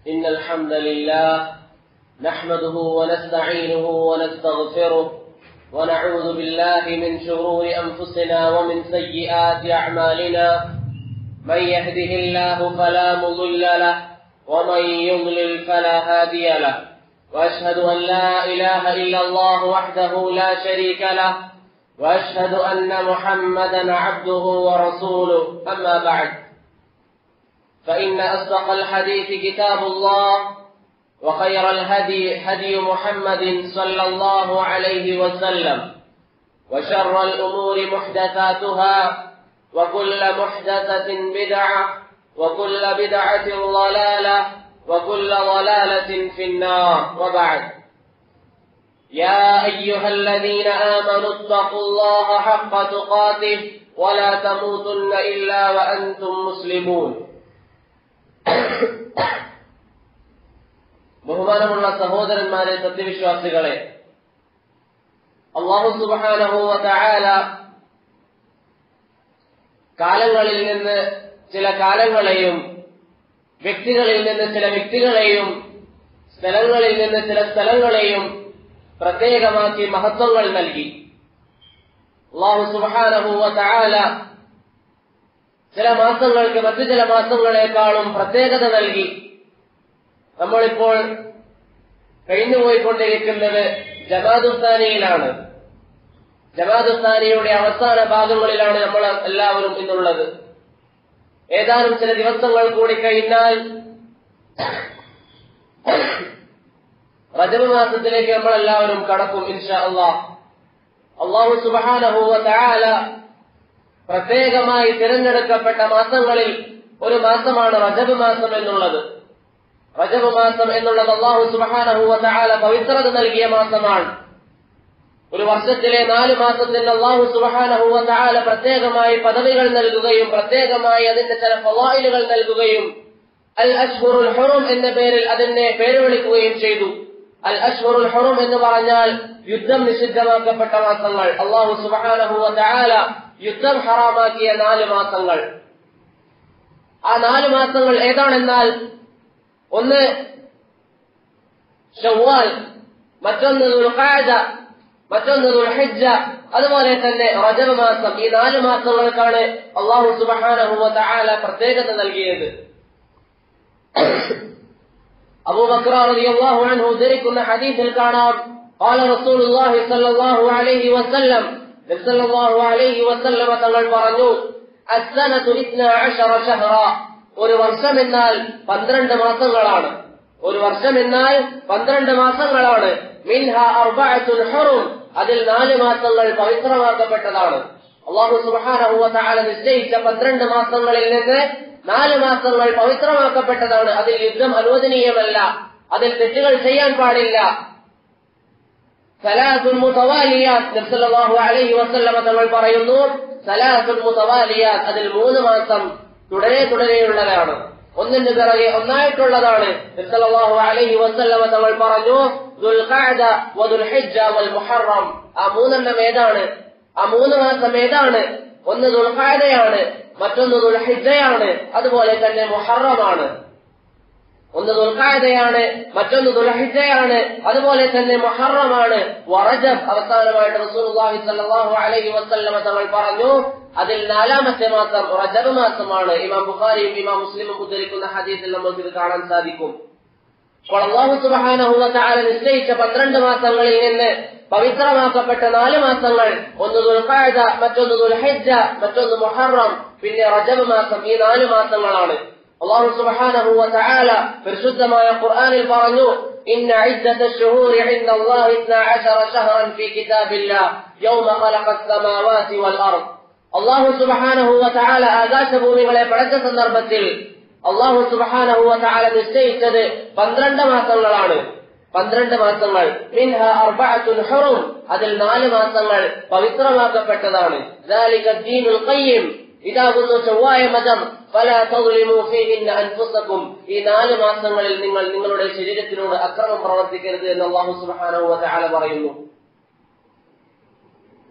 إن الحمد لله نحمده ونستعينه ونستغفره ونعوذ بالله من شرور أنفسنا ومن سيئات أعمالنا. من يهده الله فلا مضل له ومن يضلل فلا هادي له، وأشهد أن لا إله إلا الله وحده لا شريك له، وأشهد أن محمدا عبده ورسوله. أما بعد، فإن أصدق الحديث كتاب الله، وخير الهدي هدي محمد صلى الله عليه وسلم، وشر الأمور محدثاتها، وكل محدثة بدعة، وكل بدعة ضلالة، وكل ضلالة في النار. وبعد، يا أيها الذين آمنوا اتقوا الله حق تقاته ولا تموتن إلا وأنتم مسلمون. ബഹുമാനമുള്ള സഹോദരന്മാരെ, സത്യവിശ്വാസികളെ, അല്ലാഹു സുബ്ഹാനഹു വ തആല കാലങ്ങളിൽ നിന്ന് ചില കാലങ്ങളെയും വ്യക്തികളിൽ നിന്ന് ചില വ്യക്തികളെയും സ്ഥലങ്ങളിൽ നിന്ന് ചില സ്ഥലങ്ങളെയും പ്രത്യേകമാക്കി മഹത്വങ്ങൾ നൽകി. അല്ലാഹു സുബ്ഹാനഹു വ തആല ചില മാസങ്ങൾക്ക് മറ്റു ചില മാസങ്ങളെക്കാളും പ്രത്യേകത നൽകി. നമ്മളിപ്പോൾ കഴിഞ്ഞുപോയിക്കൊണ്ടിരിക്കുന്നത് ജമാദുസ്സാനിയിലാണ്. ജമാദുസ്സാനിയുടെ അവസാന ഭാഗങ്ങളിലാണ് നമ്മൾ എല്ലാവരും ഇന്നുള്ളത്. ഏതാനും ചില ദിവസങ്ങൾ കൂടി കഴിഞ്ഞാൽ റജബ് മാസത്തിലേക്ക് നമ്മൾ എല്ലാവരും കടക്കും ഇൻഷാ അല്ലാഹ്. അല്ലാഹു സുബ്ഹാനഹു വ തആല പ്രത്യേകമായി തിരഞ്ഞെടുക്കപ്പെട്ട മാസങ്ങളിൽ ഒരു മാസമാണ് റജബ് മാസം എന്നുള്ളത്. റജബ് മാസം എന്നുള്ളത് അല്ലാഹു സുബ്ഹാനഹു വ തആല പവിത്രത നൽകിയ മാസമാണ്. ഒരു വർഷത്തിലെ 4 മാസത്തിന് അല്ലാഹു സുബ്ഹാനഹു വ തആല പ്രത്യേകമായി പദവികൾ നൽകുകയും പ്രത്യേകമായി അതിന്റെ ചില ഫളായിലുകൾ നൽകുകയും അൽ അശ്ഹുറുൽ ഹുറും എന്ന പേരിൽ അതിനെ പേര് വിളിക്കുകയും ചെയ്തു. അൽ അശ്ഹുറുൽ ഹുറും എന്ന് പറഞ്ഞാൽ യുദ്ധം നിഷിദ്ധമാക്കപ്പെട്ട മാസങ്ങൾ. അല്ലാഹു സുബ്ഹാനഹു വ തആല യുദ്ധം ഹറാമാക്കിയ 4 മാസങ്ങൾ. ആ 4 മാസങ്ങൾ ഏതാണെന്നാൽ, ഒന്ന് ശവ്വാൽ, മറ്റൊന്ന് ദുൽഖഅദ, മറ്റൊന്ന് ദുൽഹിജ്ജ, അതുപോലെ തന്നെ റജബ് മാസം. ഈ 4 മാസങ്ങൾക്കാണ് അല്ലാഹു സുബ്ഹാനഹു വ തആല പ്രത്യേകത നൽകിയത്. അബൂബക്കർ റളിയല്ലാഹു അൻഹു ഉദ്ധരിക്കുന്ന ഹദീസിൽ കാണാം, ഖാല റസൂലുള്ളാഹി സ്വല്ലല്ലാഹു അലൈഹി വസല്ലം, നബി സല്ലല്ലാഹു അലൈഹി വസല്ലം തങ്ങൾ പറഞ്ഞു, അസ്സനതു 12 ശഹറ, ഒരു വർഷം എന്നാൽ 12 മാസങ്ങളാണ്. ഒരു വർഷം എന്നാൽ 12 മാസങ്ങളാണ്. മിൻഹാ അർബഅത്തുൽ ഹുറും, അതിൽ 4 മാസങ്ങൾ പവിത്രമാക്കപ്പെട്ടതാണ്. അല്ലാഹു സുബ്ഹാനഹു വ തആല നിശ്ചയിച്ച 12 മാസങ്ങളിൽ നിന്ന് 4 മാസങ്ങൾ പവിത്രമാക്കപ്പെട്ടതാണ്. അതിൽ യുദ്ധം അനുവദനീയമല്ല, അതിൽ തെറ്റുകൾ ചെയ്യാൻ പാടില്ല. സലാസുൽ മുതവാലിയാത്ത്, നബി സല്ലല്ലാഹു അലൈഹി വസല്ലം തങ്ങൾ പറയുന്നു, സലാസുൽ മുതവാലിയാത്ത്, അതിൽ 3 മാസം തുടരെയുള്ളതാണ്, ഒന്നിന് പിറകെ ഒന്നായിട്ടുള്ളതാണ്. നബി സല്ലല്ലാഹു അലൈഹി വസല്ലം തങ്ങൾ പറഞ്ഞു, ദുൽഖഅദ വ ദുൽഹിജ്ജ വൽ മുഹറം. ആ 3 ഏതാണ്? ആ 3 മാസം ഏതാണ്? ഒന്ന് ദുൽഖഅദയാണ്, മറ്റൊന്ന് ദുൽഹിജ്ജയാണ്, അതുപോലെ തന്നെ മുഹറമാണ്. ഒന്ന് ദുൽഖഅദയാണ്, മറ്റൊന്ന് ദുൽഹിജ്ജയാണ്, അതുപോലെ തന്നെ മുഹറമാണ്. വറജബ്, അവസാനമായിട്ട് റസൂലുള്ളാഹി സ്വല്ലല്ലാഹു അലൈഹി വസല്ലം തങ്ങൾ പറഞ്ഞു, അതിൽ 4ാമത്തെ മാസം റജബ് മാസമാണ്. ഇമാം ബുഖാരിയും ഇമാം മുസ്ലിമും ഉദ്ധരിക്കുന്ന ഹദീസിൽ നമുക്ക് ഇത് കാണാൻ സാധിക്കും. അപ്പോൾ അല്ലാഹു സുബ്ഹാനഹു വ തആല നിശ്ചയിച്ച 12 മാസങ്ങളിൽ നിന്ന് പവിത്രമാക്കപ്പെട്ട 4 മാസങ്ങൾ, ഒന്ന് ദുൽഖഅദ, മറ്റൊന്ന് ദുൽഹിജ്ജ, മറ്റൊന്ന് മുഹറം, പിന്നെ റജബ് മാസം. ഈ 4 മാസങ്ങളാണ്. അല്ലാഹു സുബ്ഹാനഹു വ തആല പരിശുദ്ധമായ ഖുർആനിൽ പറഞ്ഞു, ഇന്ന ഇദ്ദത്തശ് ശുഹൂരി ഇൻദല്ലാഹി 12 ശഹറൻ ഫീ കിതാബില്ലാഹ് യൗമ ഖലഖസ് സമാവാതി വൽ അർദ്. അല്ലാഹു സുബ്ഹാനഹു വ തആല ആകാശഭൂമികളെ പടച്ച സന്ദർഭത്തിൽ അല്ലാഹു സുബ്ഹാനഹു വ തആല നിശ്ചയിച്ചത് 12 മാസങ്ങളാണ്. 12 മാസങ്ങൾ. മിൻഹാ അർബഅത്തുൽ ഹുറും, അതിൽ 4 മാസങ്ങൾ പവിത്രമാക്കപ്പെട്ടതാണ്. ദാലിക ദീനുൽ ഖയ്യിം, ഇതാകുന്നു ചൊവ്വായ മതം. ഫലാ തദ്ലിമൂ ഫീഹിന്ന അൻഫുസകും, ഈ 4 മാസങ്ങളിൽ നിങ്ങൾ നിങ്ങളുടെ ശരീരത്തിനോട് അക്രമം പ്രവർത്തിക്കരുത് എന്ന് അല്ലാഹു സുബ്ഹാനഹു വ തആല പറയുന്നു.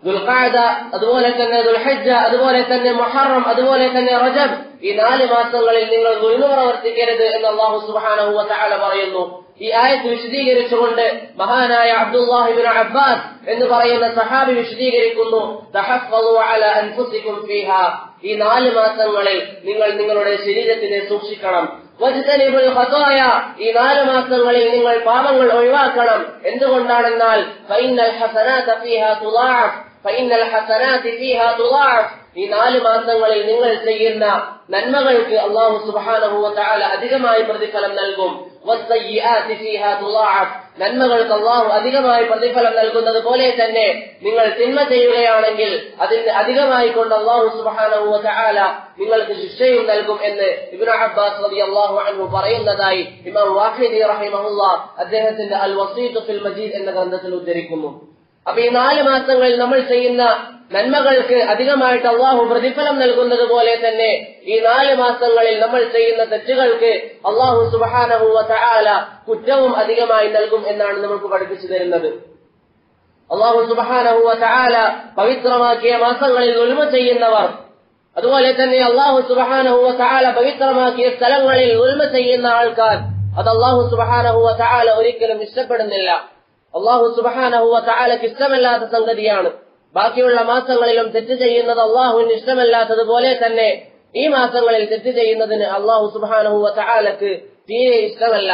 ദുൽഖഅദ, അതുപോലെ തന്നെ ദുൽഹജ്ജ, അതുപോലെ തന്നെ മുഹറം, അതുപോലെ തന്നെ റജബ്, ഈ 4 മാസങ്ങളിൽ നിങ്ങൾ ദുൽമ പ്രവർത്തിക്കരുത് എന്ന് അല്ലാഹു സുബ്ഹാനഹു വ തആല പറയുന്നു. ഈ ആയത്ത് വിശദീകരിച്ചുകൊണ്ട് മഹാനായ അബ്ദുല്ലാഹ് ഇബ്നു അബ്ബാസ് എന്ന് പറയുന്ന സഹാബി വിശദീകരിക്കുന്നു, തഹഫ്ഫളു അലാ അൻഫുസികും ഫീഹാ, ഈ 4 മാസങ്ങളിൽ നിങ്ങൾ നിങ്ങളുടെ ശരീരത്തിനെ സൂക്ഷിക്കണം. വജ്തനിബുൽ ഖതായ, ഈ 4 മാസങ്ങളിൽ നിങ്ങൾ പാപങ്ങൾ ഒഴിവാക്കണം. എന്തുകൊണ്ടാണെന്നാൽ ഫഇന്നൽ ഹസനാത ഫീഹാ തുളാഅഫ്, ഫഇന്നൽ ഹസനാതി ഫീഹാ തുളാഅഫ്, ഈ 4 മാസങ്ങളിൽ നിങ്ങൾ ചെയ്യുന്ന നന്മകൾക്ക് അല്ലാഹു സുബ്ഹാനഹു വ തആല അധികമായി പ്രതിഫലം നൽകും. വസ്സയ്യിആതി ഫീഹാ തുളാഅഫ്, നന്മകൾക്ക് അല്ലാഹു അധികമായി പ്രതിഫലം നൽകുന്നത് പോലെ തന്നെ നിങ്ങൾ തിന്മ ചെയ്യുകയാണെങ്കിൽ അതിന് അധികമായി കൊണ്ട് അല്ലാഹു സുബ്ഹാനഹു വ തആല നിങ്ങൾക്ക് ശിക്ഷയും നൽകും എന്ന് ഇബ്നു അബ്ബാസ് റളിയല്ലാഹു അൻഹു പറയുന്നതായി ഇമാം വാഖിദി റഹിമഹുല്ലാഹ് അദ്ദേഹത്തിന്റെ അൽ വസീത്ത് ഫിൽ മജീദ് എന്ന ഗ്രന്ഥത്തിൽ ഉദ്ധരിക്കുന്നു. അപ്പൊ ഈ 4 മാസങ്ങളിൽ നമ്മൾ ചെയ്യുന്ന നന്മകൾക്ക് അധികമായിട്ട് അള്ളാഹു പ്രതിഫലം നൽകുന്നത് പോലെ തന്നെ ഈ 4 മാസങ്ങളിൽ നമ്മൾ ചെയ്യുന്ന തെറ്റുകൾക്ക് അള്ളാഹു സുബ്ഹാനഹു വ തആല കുറ്റവും അധികമായി നൽകും എന്നാണ് നമുക്ക് പഠിപ്പിച്ചു തരുന്നത്. അള്ളാഹു സുബ്ഹാനഹു വ തആല പവിത്രമാക്കിയ മാസങ്ങളിൽ ദുൽമ ചെയ്യുന്നവർ, അതുപോലെ തന്നെ അള്ളാഹു സുബ്ഹാനഹു വ തആല പവിത്രമാക്കിയ സ്ഥലങ്ങളിൽ ദുൽമ ചെയ്യുന്ന ആൾക്കാർ, അത് അള്ളാഹു സുബ്ഹാനഹു വ തആല ഒരിക്കലും ഇഷ്ടപ്പെടുന്നില്ല. അള്ളാഹു സുബ്ഹാനഹു വ തആലക്ക് ഇഷ്ടമല്ലാത്ത സംഗതിയാണ്. ബാക്കിയുള്ള മാസങ്ങളിലും തെറ്റ് ചെയ്യുന്നത് അള്ളാഹുവിന് ഇഷ്ടമല്ലാത്തതുപോലെ തന്നെ ഈ മാസങ്ങളിൽ തെറ്റ് ചെയ്യുന്നതിന് അള്ളാഹു സുബ്ഹാനഹു വ തആലക്ക് തീരെ ഇഷ്ടമല്ല.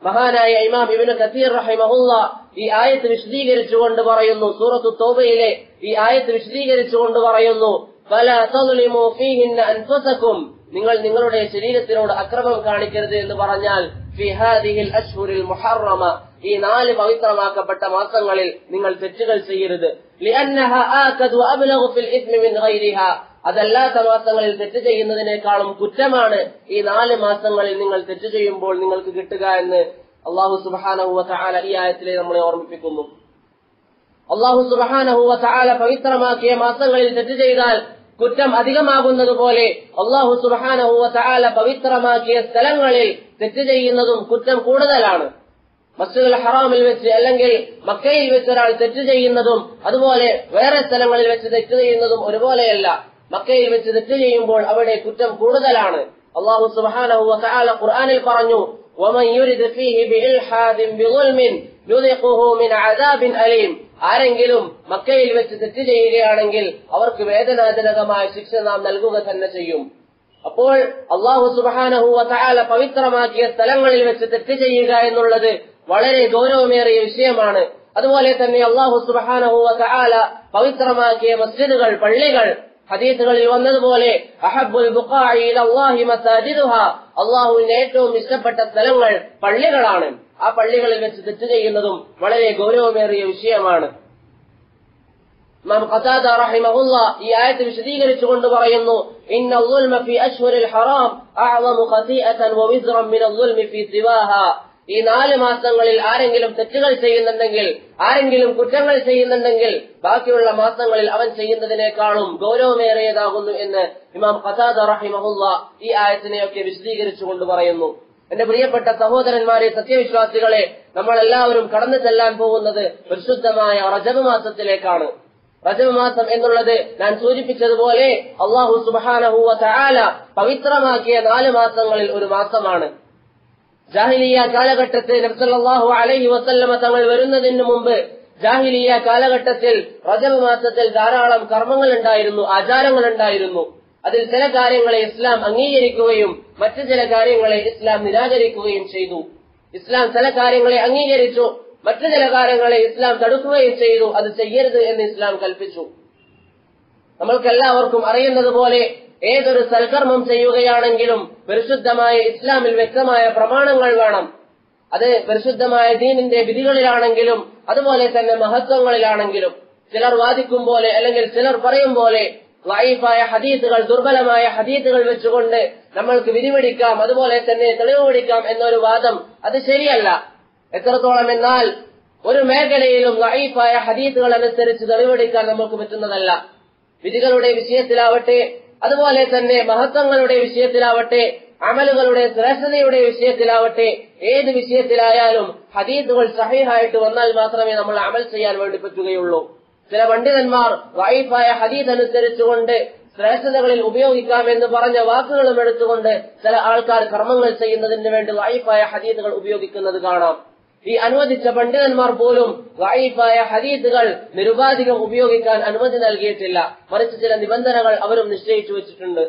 മഹാനായ ഇമാം ഇബ്നു കസീർ റഹിമഹുല്ലാഹ് ഈ ആയത്ത് വിശദീകരിച്ചുകൊണ്ട് പറയുന്നു, സൂറത്തു തൗബയിലെ ഈ ആയത്ത് വിശദീകരിച്ചുകൊണ്ട് പറയുന്നു, ഫലാ തദ്ലിമൂ ഫീഹിന്ന അൻഫുസകും, നിങ്ങൾ നിങ്ങളുടെ ശരീരത്തിനോട് അക്രമം കാണിക്കരുത് എന്ന് പറഞ്ഞാൽ ഫി ഹാദിഹിൽ അശ്ഹുരിൽ മുഹറമ, ഈ 4 പവിത്രമാക്കപ്പെട്ട മാസങ്ങളിൽ നിങ്ങൾ തെറ്റുകൾ ചെയ്യരുത്. ലിഅന്നഹ ആകദു അബ്ലഗു ഫിൽ ഇസ്മി മിൻ ഗൈരിഹാ, അതല്ലാത്ത മാസങ്ങളിൽ തെറ്റ് ചെയ്യുന്നതിനേക്കാളും കുറ്റമാണ് ഈ 4 മാസങ്ങളിൽ നിങ്ങൾ തെറ്റ് ചെയ്യുമ്പോൾ നിങ്ങൾക്ക് കിട്ടുക എന്ന് അല്ലാഹു സുബ്ഹാനഹു വ തആല ഈ ആയത്തിലെ നമ്മളെ ഓർമ്മിപ്പിക്കുന്നു. അല്ലാഹു സുബ്ഹാനഹു വ തആല പവിത്രമാക്കിയ മാസങ്ങളിൽ തെറ്റ് ചെയ്താൽ കുറ്റം അധികമാകുന്നത് പോലെ അല്ലാഹു സുബ്ഹാനഹു വ തആല പവിത്രമാക്കിയ സ്ഥലങ്ങളിൽ തെറ്റ് ചെയ്യുന്നതും കുറ്റം കൂടുതലാണ്. മസ്ജിദുൽ ഹറാമിൽ വെച്ച് അല്ലെങ്കിൽ മക്കയിൽ വെച്ച് ഒരാൾ തെറ്റ് ചെയ്യുന്നതും അതുപോലെ വേറെ സ്ഥലങ്ങളിൽ വെച്ച് തെറ്റ് ചെയ്യുന്നതും ഒരുപോലെയല്ല. മക്കയിൽ വെച്ച് തെറ്റ് ചെയ്യുമ്പോൾ അവിടെ കുറ്റം കൂടുതലാണ്. അല്ലാഹു സുബ്ഹാനഹു വ തആല ഖുർആനിൽ പറഞ്ഞു, വമൻ യുരിദ് ഫീഹി ബിഇൽഹാദിൻ ബിളുൽമിൻ യുദിഖുഹു മിൻ അദാബിൻ അലീം, ആരെങ്കിലും മക്കയിൽ വെച്ച് തെറ്റ് ചെയ്യുകയാണെങ്കിൽ അവർക്ക് വേദനാജനകമായ ശിക്ഷ നാം നൽകുക തന്നെ ചെയ്യും. അപ്പോൾ അല്ലാഹു സുബ്ഹാനഹു വ തആല പവിത്രമാക്കിയ സ്ഥലങ്ങളിൽ വെച്ച് തെറ്റ് ചെയ്യുക എന്നുള്ളത് വളരെ ഗൗരവമേറിയ വിഷയമാണ്. അതുപോലെ തന്നെ അല്ലാഹു സുബ്ഹാനഹു വ തആല പവിത്രമാക്കിയ മസ്ജിദുകൾ, പള്ളികൾ, ഹദീസുകളിൽ വന്നതുപോലെ അഹബ്ബുൽ ബുഖാഇ ഇലല്ലാഹി മസാജിദുഹാ, അല്ലാഹുവിന്റെ ഏറ്റവും ഇഷ്ടപ്പെട്ട സ്ഥലങ്ങൾ പള്ളികളാണ്. ആ പള്ളികളിൽ വെച്ച് തെറ്റ് ചെയ്യുന്നതും വളരെ ഗൗരവമേറിയ വിഷയമാണ്. ഇമാം ഖതാദ റഹിമഹുല്ലാഹ് ഈ ആയത്ത് വിശദീകരിച്ചുകൊണ്ട് പറയുന്നു, ഇന്നൽ ദുൽമ ഫീ അശ്ഹുരിൽ ഹറാം അഅ്ളമു ഖതീഅതൻ വവിസ്റൻ മിനൽ ദുൽമി ഫീ സിവാഹാ, ഈ 4 മാസങ്ങളിൽ ആരെങ്കിലും തെറ്റുകൾ ചെയ്യുന്നുണ്ടെങ്കിൽ, ആരെങ്കിലും കുറ്റങ്ങൾ ചെയ്യുന്നുണ്ടെങ്കിൽ ബാക്കിയുള്ള മാസങ്ങളിൽ അവൻ ചെയ്യുന്നതിനേക്കാളും ഗൗരവമേറിയതാകുന്നു എന്ന് ഇമാം ഖതാദ റഹിമഹുല്ലാഹ് ഈ ആയത്തിനെയൊക്കെ വിശദീകരിച്ചുകൊണ്ട് പറയുന്നു. എന്റെ പ്രിയപ്പെട്ട സഹോദരന്മാരെ, സത്യവിശ്വാസികളെ, നമ്മളെല്ലാവരും കടന്നു ചെല്ലാൻ പോകുന്നത് പരിശുദ്ധമായ റജബ് മാസത്തിലേക്കാണ്. റജബ് മാസം എന്നുള്ളത് ഞാൻ സൂചിപ്പിച്ചതുപോലെ അല്ലാഹു സുബ്ഹാനഹു വ തആല പവിത്രമാക്കിയ 4 മാസങ്ങളിൽ ഒരു മാസമാണ്. ജാഹിലിയ കാലഘട്ടത്തിൽ നബി സല്ലല്ലാഹു അലൈഹി വസല്ലമ തങ്ങൾ വരുന്നതിന് മുമ്പ് ജാഹിലിയ കാലഘട്ടത്തിൽ റജബ് മാസത്തിൽ ധാരാളം കർമ്മങ്ങൾ ഉണ്ടായിരുന്നു, ആചാരങ്ങൾ ഉണ്ടായിരുന്നു. അതിൽ ചില കാര്യങ്ങളെ ഇസ്ലാം അംഗീകരിക്കുകയും മറ്റു ചില കാര്യങ്ങളെ ഇസ്ലാം നിരാകരിക്കുകയും ചെയ്തു. ഇസ്ലാം ചില കാര്യങ്ങളെ അംഗീകരിച്ചു, മറ്റു ചില കാര്യങ്ങളെ ഇസ്ലാം തടുക്കുകയും ചെയ്തു. അത് ചെയ്യരുത് എന്ന് ഇസ്ലാം കൽപ്പിച്ചു. നമ്മൾക്കെല്ലാവർക്കും അറിയുന്നത് പോലെ ഏതൊരു സൽക്കർമ്മം ചെയ്യുകയാണെങ്കിലും പരിശുദ്ധമായ ഇസ്ലാമിൽ വ്യക്തമായ പ്രമാണങ്ങൾ വേണം. അത് പരിശുദ്ധമായ ദീനിന്റെ വിധികളിലാണെങ്കിലും അതുപോലെ തന്നെ മഹത്വങ്ങളിലാണെങ്കിലും ചിലർ വാദിക്കും പോലെ അല്ലെങ്കിൽ ചിലർ പറയും പോലെ ലൈഫായ ഹദീസുകൾ, ദുർബലമായ ഹദീസുകൾ വെച്ചുകൊണ്ട് നമ്മൾക്ക് വിധിപിടിക്കാം, അതുപോലെ തന്നെ തെളിവ് പിടിക്കാം എന്നൊരു വാദം അത് ശരിയല്ല. എത്രത്തോളം എന്നാൽ ഒരു മേഖലയിലും ലൈഫായ ഹദീസുകൾ അനുസരിച്ച് തെളിവെടുക്കാൻ നമുക്ക് പറ്റുന്നതല്ല. വിധികളുടെ വിഷയത്തിലാവട്ടെ, അതുപോലെ തന്നെ മഹത്വങ്ങളുടെ വിഷയത്തിലാവട്ടെ, അമലുകളുടെ ശ്രേഷ്ഠതയുടെ വിഷയത്തിലാവട്ടെ, ഏത് വിഷയത്തിലായാലും ഹദീസുകൾ സഹീഹായിട്ട് വന്നാൽ മാത്രമേ നമ്മൾ അമൽ ചെയ്യാൻ വേണ്ടി പറ്റുകയുള്ളൂ. ചില പണ്ഡിതന്മാർ ദഈഫായ ഹദീസ് അനുസരിച്ചുകൊണ്ട് ശ്രേഷ്ഠതകളിൽ ഉപയോഗിക്കാമെന്ന് പറഞ്ഞ വാക്കുകളും എടുത്തുകൊണ്ട് ചില ആൾക്കാർ കർമ്മങ്ങൾ ചെയ്യുന്നതിന് വേണ്ടി ദഈഫായ ഹദീസുകൾ ഉപയോഗിക്കുന്നത് കാണാം. ഈ അനുവദിച്ച പണ്ഡിതന്മാർ പോലും ദഈഫായ ഹദീസുകൾ നിരുപാധികം ഉപയോഗിക്കാൻ അനുമതി നൽകിയിട്ടില്ല. മറിച്ച് ചില നിബന്ധനകൾ അവരും നിശ്ചയിച്ചു വെച്ചിട്ടുണ്ട്.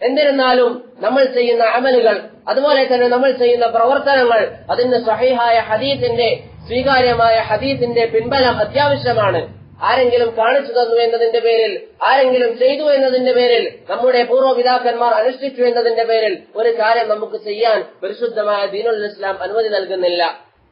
എന്നിരുന്നാലും നമ്മൾ ചെയ്യുന്ന അമലുകൾ, അതുപോലെ തന്നെ നമ്മൾ ചെയ്യുന്ന പ്രവർത്തനങ്ങൾ, അതിന് സ്വഹീഹായ ഹദീസിന്റെ, സ്വീകാര്യമായ ഹദീസിന്റെ പിൻബലം അത്യാവശ്യമാണ്. ആരെങ്കിലും കാണിച്ചു തന്നു എന്നതിന്റെ പേരിൽ, ആരെങ്കിലും ചെയ്തു എന്നതിന്റെ പേരിൽ, നമ്മുടെ പൂർവ്വപിതാക്കന്മാർ അനുഷ്ഠിച്ചു എന്നതിന്റെ പേരിൽ ഒരു കാര്യം നമുക്ക് ചെയ്യാൻ പരിശുദ്ധമായ ദീനുൽ ഇസ്ലാം അനുമതി നൽകുന്നില്ല.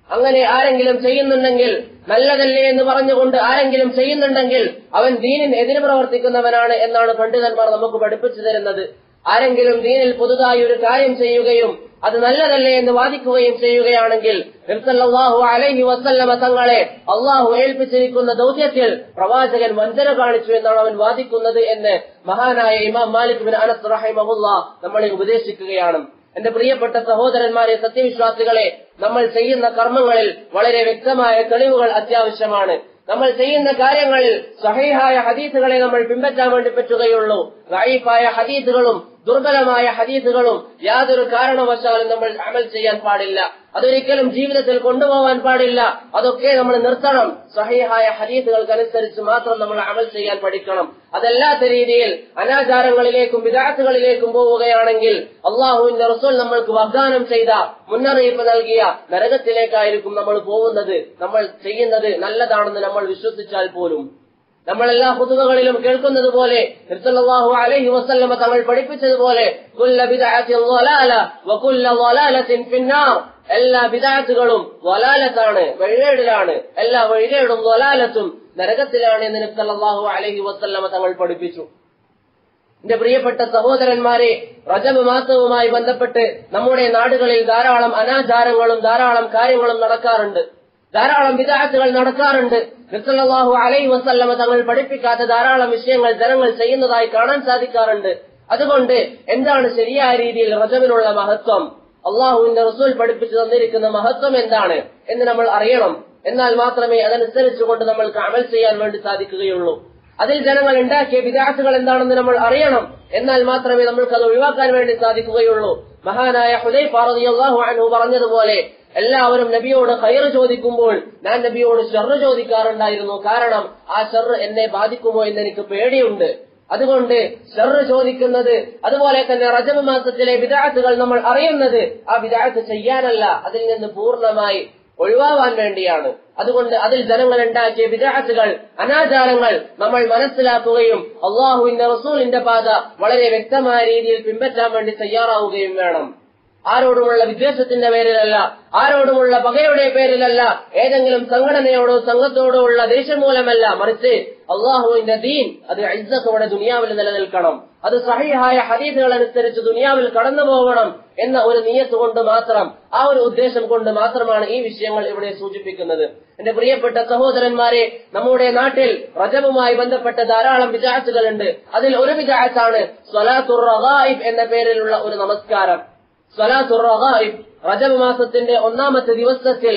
അങ്ങനെ ആരെങ്കിലും ചെയ്യുന്നുണ്ടെങ്കിൽ, നല്ലതല്ലേ എന്ന് പറഞ്ഞുകൊണ്ട് ആരെങ്കിലും ചെയ്യുന്നുണ്ടെങ്കിൽ അവൻ ദീനിന് എതിര് പ്രവർത്തിക്കുന്നവനാണ് എന്നാണ് പണ്ഡിതന്മാർ നമുക്ക് പഠിപ്പിച്ചു തരുന്നത്. ആരെങ്കിലും ദീനിൽ പുതുതായി ഒരു കാര്യം ചെയ്യുകയും അത് നല്ലതല്ലേ എന്ന് വാദിക്കുകയും ചെയ്യുകയാണെങ്കിൽ നബി സല്ലല്ലാഹു അലൈഹി വസല്ലമ തങ്ങളെ അള്ളാഹു ഏൽപ്പിച്ചിരിക്കുന്ന ദൗത്യത്തിൽ പ്രവാചകൻ വഞ്ചന കാണിച്ചു എന്നാണ് അവൻ വാദിക്കുന്നത് എന്ന് മഹാനായ ഇമാം മാലിക് ബിൻ അനസ് റഹിമഹുല്ലാഹ് നമ്മളെ ഉപദേശിക്കുകയാണ്. എന്റെ പ്രിയപ്പെട്ട സഹോദരന്മാരെ, സത്യവിശ്വാസികളെ, നമ്മൾ ചെയ്യുന്ന കർമ്മങ്ങളിൽ വളരെ വ്യക്തമായ തെളിവുകൾ അത്യാവശ്യമാണ്. നമ്മൾ ചെയ്യുന്ന കാര്യങ്ങളിൽ സ്വഹീഹായ ഹദീസുകളെ നമ്മൾ പിൻപറ്റാൻ വേണ്ടി പറ്റുകയുള്ളൂ. ദഈഫായ ഹദീസുകളും ദുർബലമായ ഹദീസുകളും യാതൊരു കാരണവശാലും നമ്മൾ അമൽ ചെയ്യാൻ പാടില്ല. അതൊരിക്കലും ജീവിതത്തിൽ കൊണ്ടുപോകാൻ പാടില്ല. അതൊക്കെ നമ്മൾ നിർത്തണം. സ്വഹീഹായ ഹദീസുകൾക്കനുസരിച്ച് മാത്രം നമ്മൾ അമൽ ചെയ്യാൻ പഠിക്കണം. അതല്ലാത്ത രീതിയിൽ അനാചാരങ്ങളിലേക്കും ബിദ്അത്തുകളിലേക്കും പോവുകയാണെങ്കിൽ അള്ളാഹുവിന്റെ റസൂൽ നമ്മൾക്ക് വാഗ്ദാനം ചെയ്ത, മുന്നറിയിപ്പ് നൽകിയ നരകത്തിലേക്കായിരിക്കും നമ്മൾ പോകുന്നത്. നമ്മൾ ചെയ്യുന്നത് നല്ലതാണെന്ന് നമ്മൾ വിശ്വസിച്ചാൽ പോലും. നമ്മളെല്ലാ ഖുതുബകളിലും കേൾക്കുന്നത് പോലെ നബി സല്ലല്ലാഹു അലൈഹി വസല്ലമ തങ്ങൾ പഠിപ്പിച്ചതുപോലെ കുല്ല ബിദ്അത്തിൻ ളലാല വകുല്ല ളലാലത്തിൻ ഫിന്നാർ, എല്ലാ ബിദ്അത്തുകളും ളലാലത്താണ്, വഴികേടിലാണ്. എല്ലാ വഴികേടും ളലാലത്തും നരകത്തിലാണ് എന്ന് നബി സല്ലല്ലാഹു അലൈഹി വസല്ലമ തങ്ങൾ പഠിപ്പിച്ചു. എന്റെ പ്രിയപ്പെട്ട സഹോദരന്മാരെ, റജബ് മാസവുമായി ബന്ധപ്പെട്ട് നമ്മുടെ നാടുകളിൽ ധാരാളം അനാചാരങ്ങളും ധാരാളം കാര്യങ്ങളും നടക്കാറുണ്ട്. ധാരാളം ബിദ്അത്തുകൾ നടക്കാറുണ്ട്. നബി സല്ലല്ലാഹു അലൈഹി വസല്ലമ തങ്ങൾ പഠിപ്പിക്കാത്ത ധാരാളം വിഷയങ്ങൾ ജനങ്ങൾ ചെയ്യുന്നതായി കാണാൻ സാധിക്കാറുണ്ട്. അതുകൊണ്ട് എന്താണ് ശരിയായ രീതിയിൽ റജബിനുള്ള മഹത്വം, അള്ളാഹുവിന്റെ റസൂൽ പഠിപ്പിച്ചു തന്നിരിക്കുന്ന മഹത്വം എന്താണ് എന്ന് നമ്മൾ അറിയണം. എന്നാൽ മാത്രമേ അതനുസരിച്ചുകൊണ്ട് നമ്മൾക്ക് അമൽ ചെയ്യാൻ വേണ്ടി സാധിക്കുകയുള്ളൂ. അതിൽ ജനങ്ങൾ ഉണ്ടാക്കിയ ബിദ്അത്തുകൾ എന്താണെന്ന് നമ്മൾ അറിയണം. എന്നാൽ മാത്രമേ നമ്മൾക്ക് അത് ഒഴിവാക്കാൻ വേണ്ടി സാധിക്കുകയുള്ളൂ. മഹാനായ ഹുദൈഫ റളിയല്ലാഹു അൻഹു പറഞ്ഞതുപോലെ എല്ലാവരും നബിയോട് ഖൈർ ചോദിക്കുമ്പോൾ ഞാൻ നബിയോട് ശർറ് ചോദിക്കാറുണ്ടായിരുന്നു. കാരണം ആ ശർറ് എന്നെ ബാധിക്കുമോ എന്ന് എനിക്ക് പേടിയുണ്ട്. അതുകൊണ്ട് ശർറ് ചോദിക്കുന്നത്, അതുപോലെ തന്നെ റജബ് മാസത്തിലെ ബിദ്അത്തുകൾ നമ്മൾ അറിയുന്നത് ആ ബിദ്അത്ത് ചെയ്യാനല്ല, അതിൽ നിന്ന് പൂർണ്ണമായി ഒഴിവാവാൻ വേണ്ടിയാണ്. അതുകൊണ്ട് അതിൽ ജനങ്ങൾ ഉണ്ടാക്കിയ ബിദ്അത്തുകൾ, അനാചാരങ്ങൾ നമ്മൾ മനസ്സിലാക്കുകയും അള്ളാഹുവിന്റെ റസൂലിന്റെ പാത വളരെ വ്യക്തമായ രീതിയിൽ പിൻപറ്റാൻ വേണ്ടി തയ്യാറാവുകയും വേണം. ആരോടുമുള്ള വിദ്വേഷത്തിന്റെ പേരിലല്ല, ആരോടുമുള്ള പകയുടെ പേരിലല്ല, ഏതെങ്കിലും സംഘടനയോടോ സംഘത്തോടോ ഉള്ള ദേഷ്യം മൂലമല്ല, മറിച്ച് അള്ളാഹുവിന്റെ ദീൻ അത് ഇസ്സത്തോടെ ദുനിയാവിൽ നിലനിൽക്കണം. അത് സഹീഹായ ഹദീസുകൾ അനുസരിച്ച് ദുനിയാവിൽ കടന്നു പോകണം എന്ന ഒരു നിയ്യത്ത് കൊണ്ട് മാത്രം, ആ ഒരു ഉദ്ദേശം കൊണ്ട് മാത്രമാണ് ഈ വിഷയങ്ങൾ ഇവിടെ സൂചിപ്പിക്കുന്നത്. എന്റെ പ്രിയപ്പെട്ട സഹോദരന്മാരെ, നമ്മുടെ നാട്ടിൽ റജബുമായി ബന്ധപ്പെട്ട ധാരാളം ബിദ്അത്തുകളുണ്ട്. അതിൽ ഒരു ബിദ്അത്താണ് സ്വലാത്തുർ റഗായിബ് എന്ന പേരിലുള്ള ഒരു നമസ്കാരം. സ്വലാത്തുർ റഗായിബ് റജബ് മാസത്തിന്റെ ഒന്നാമത്തെ ദിവസത്തിൽ,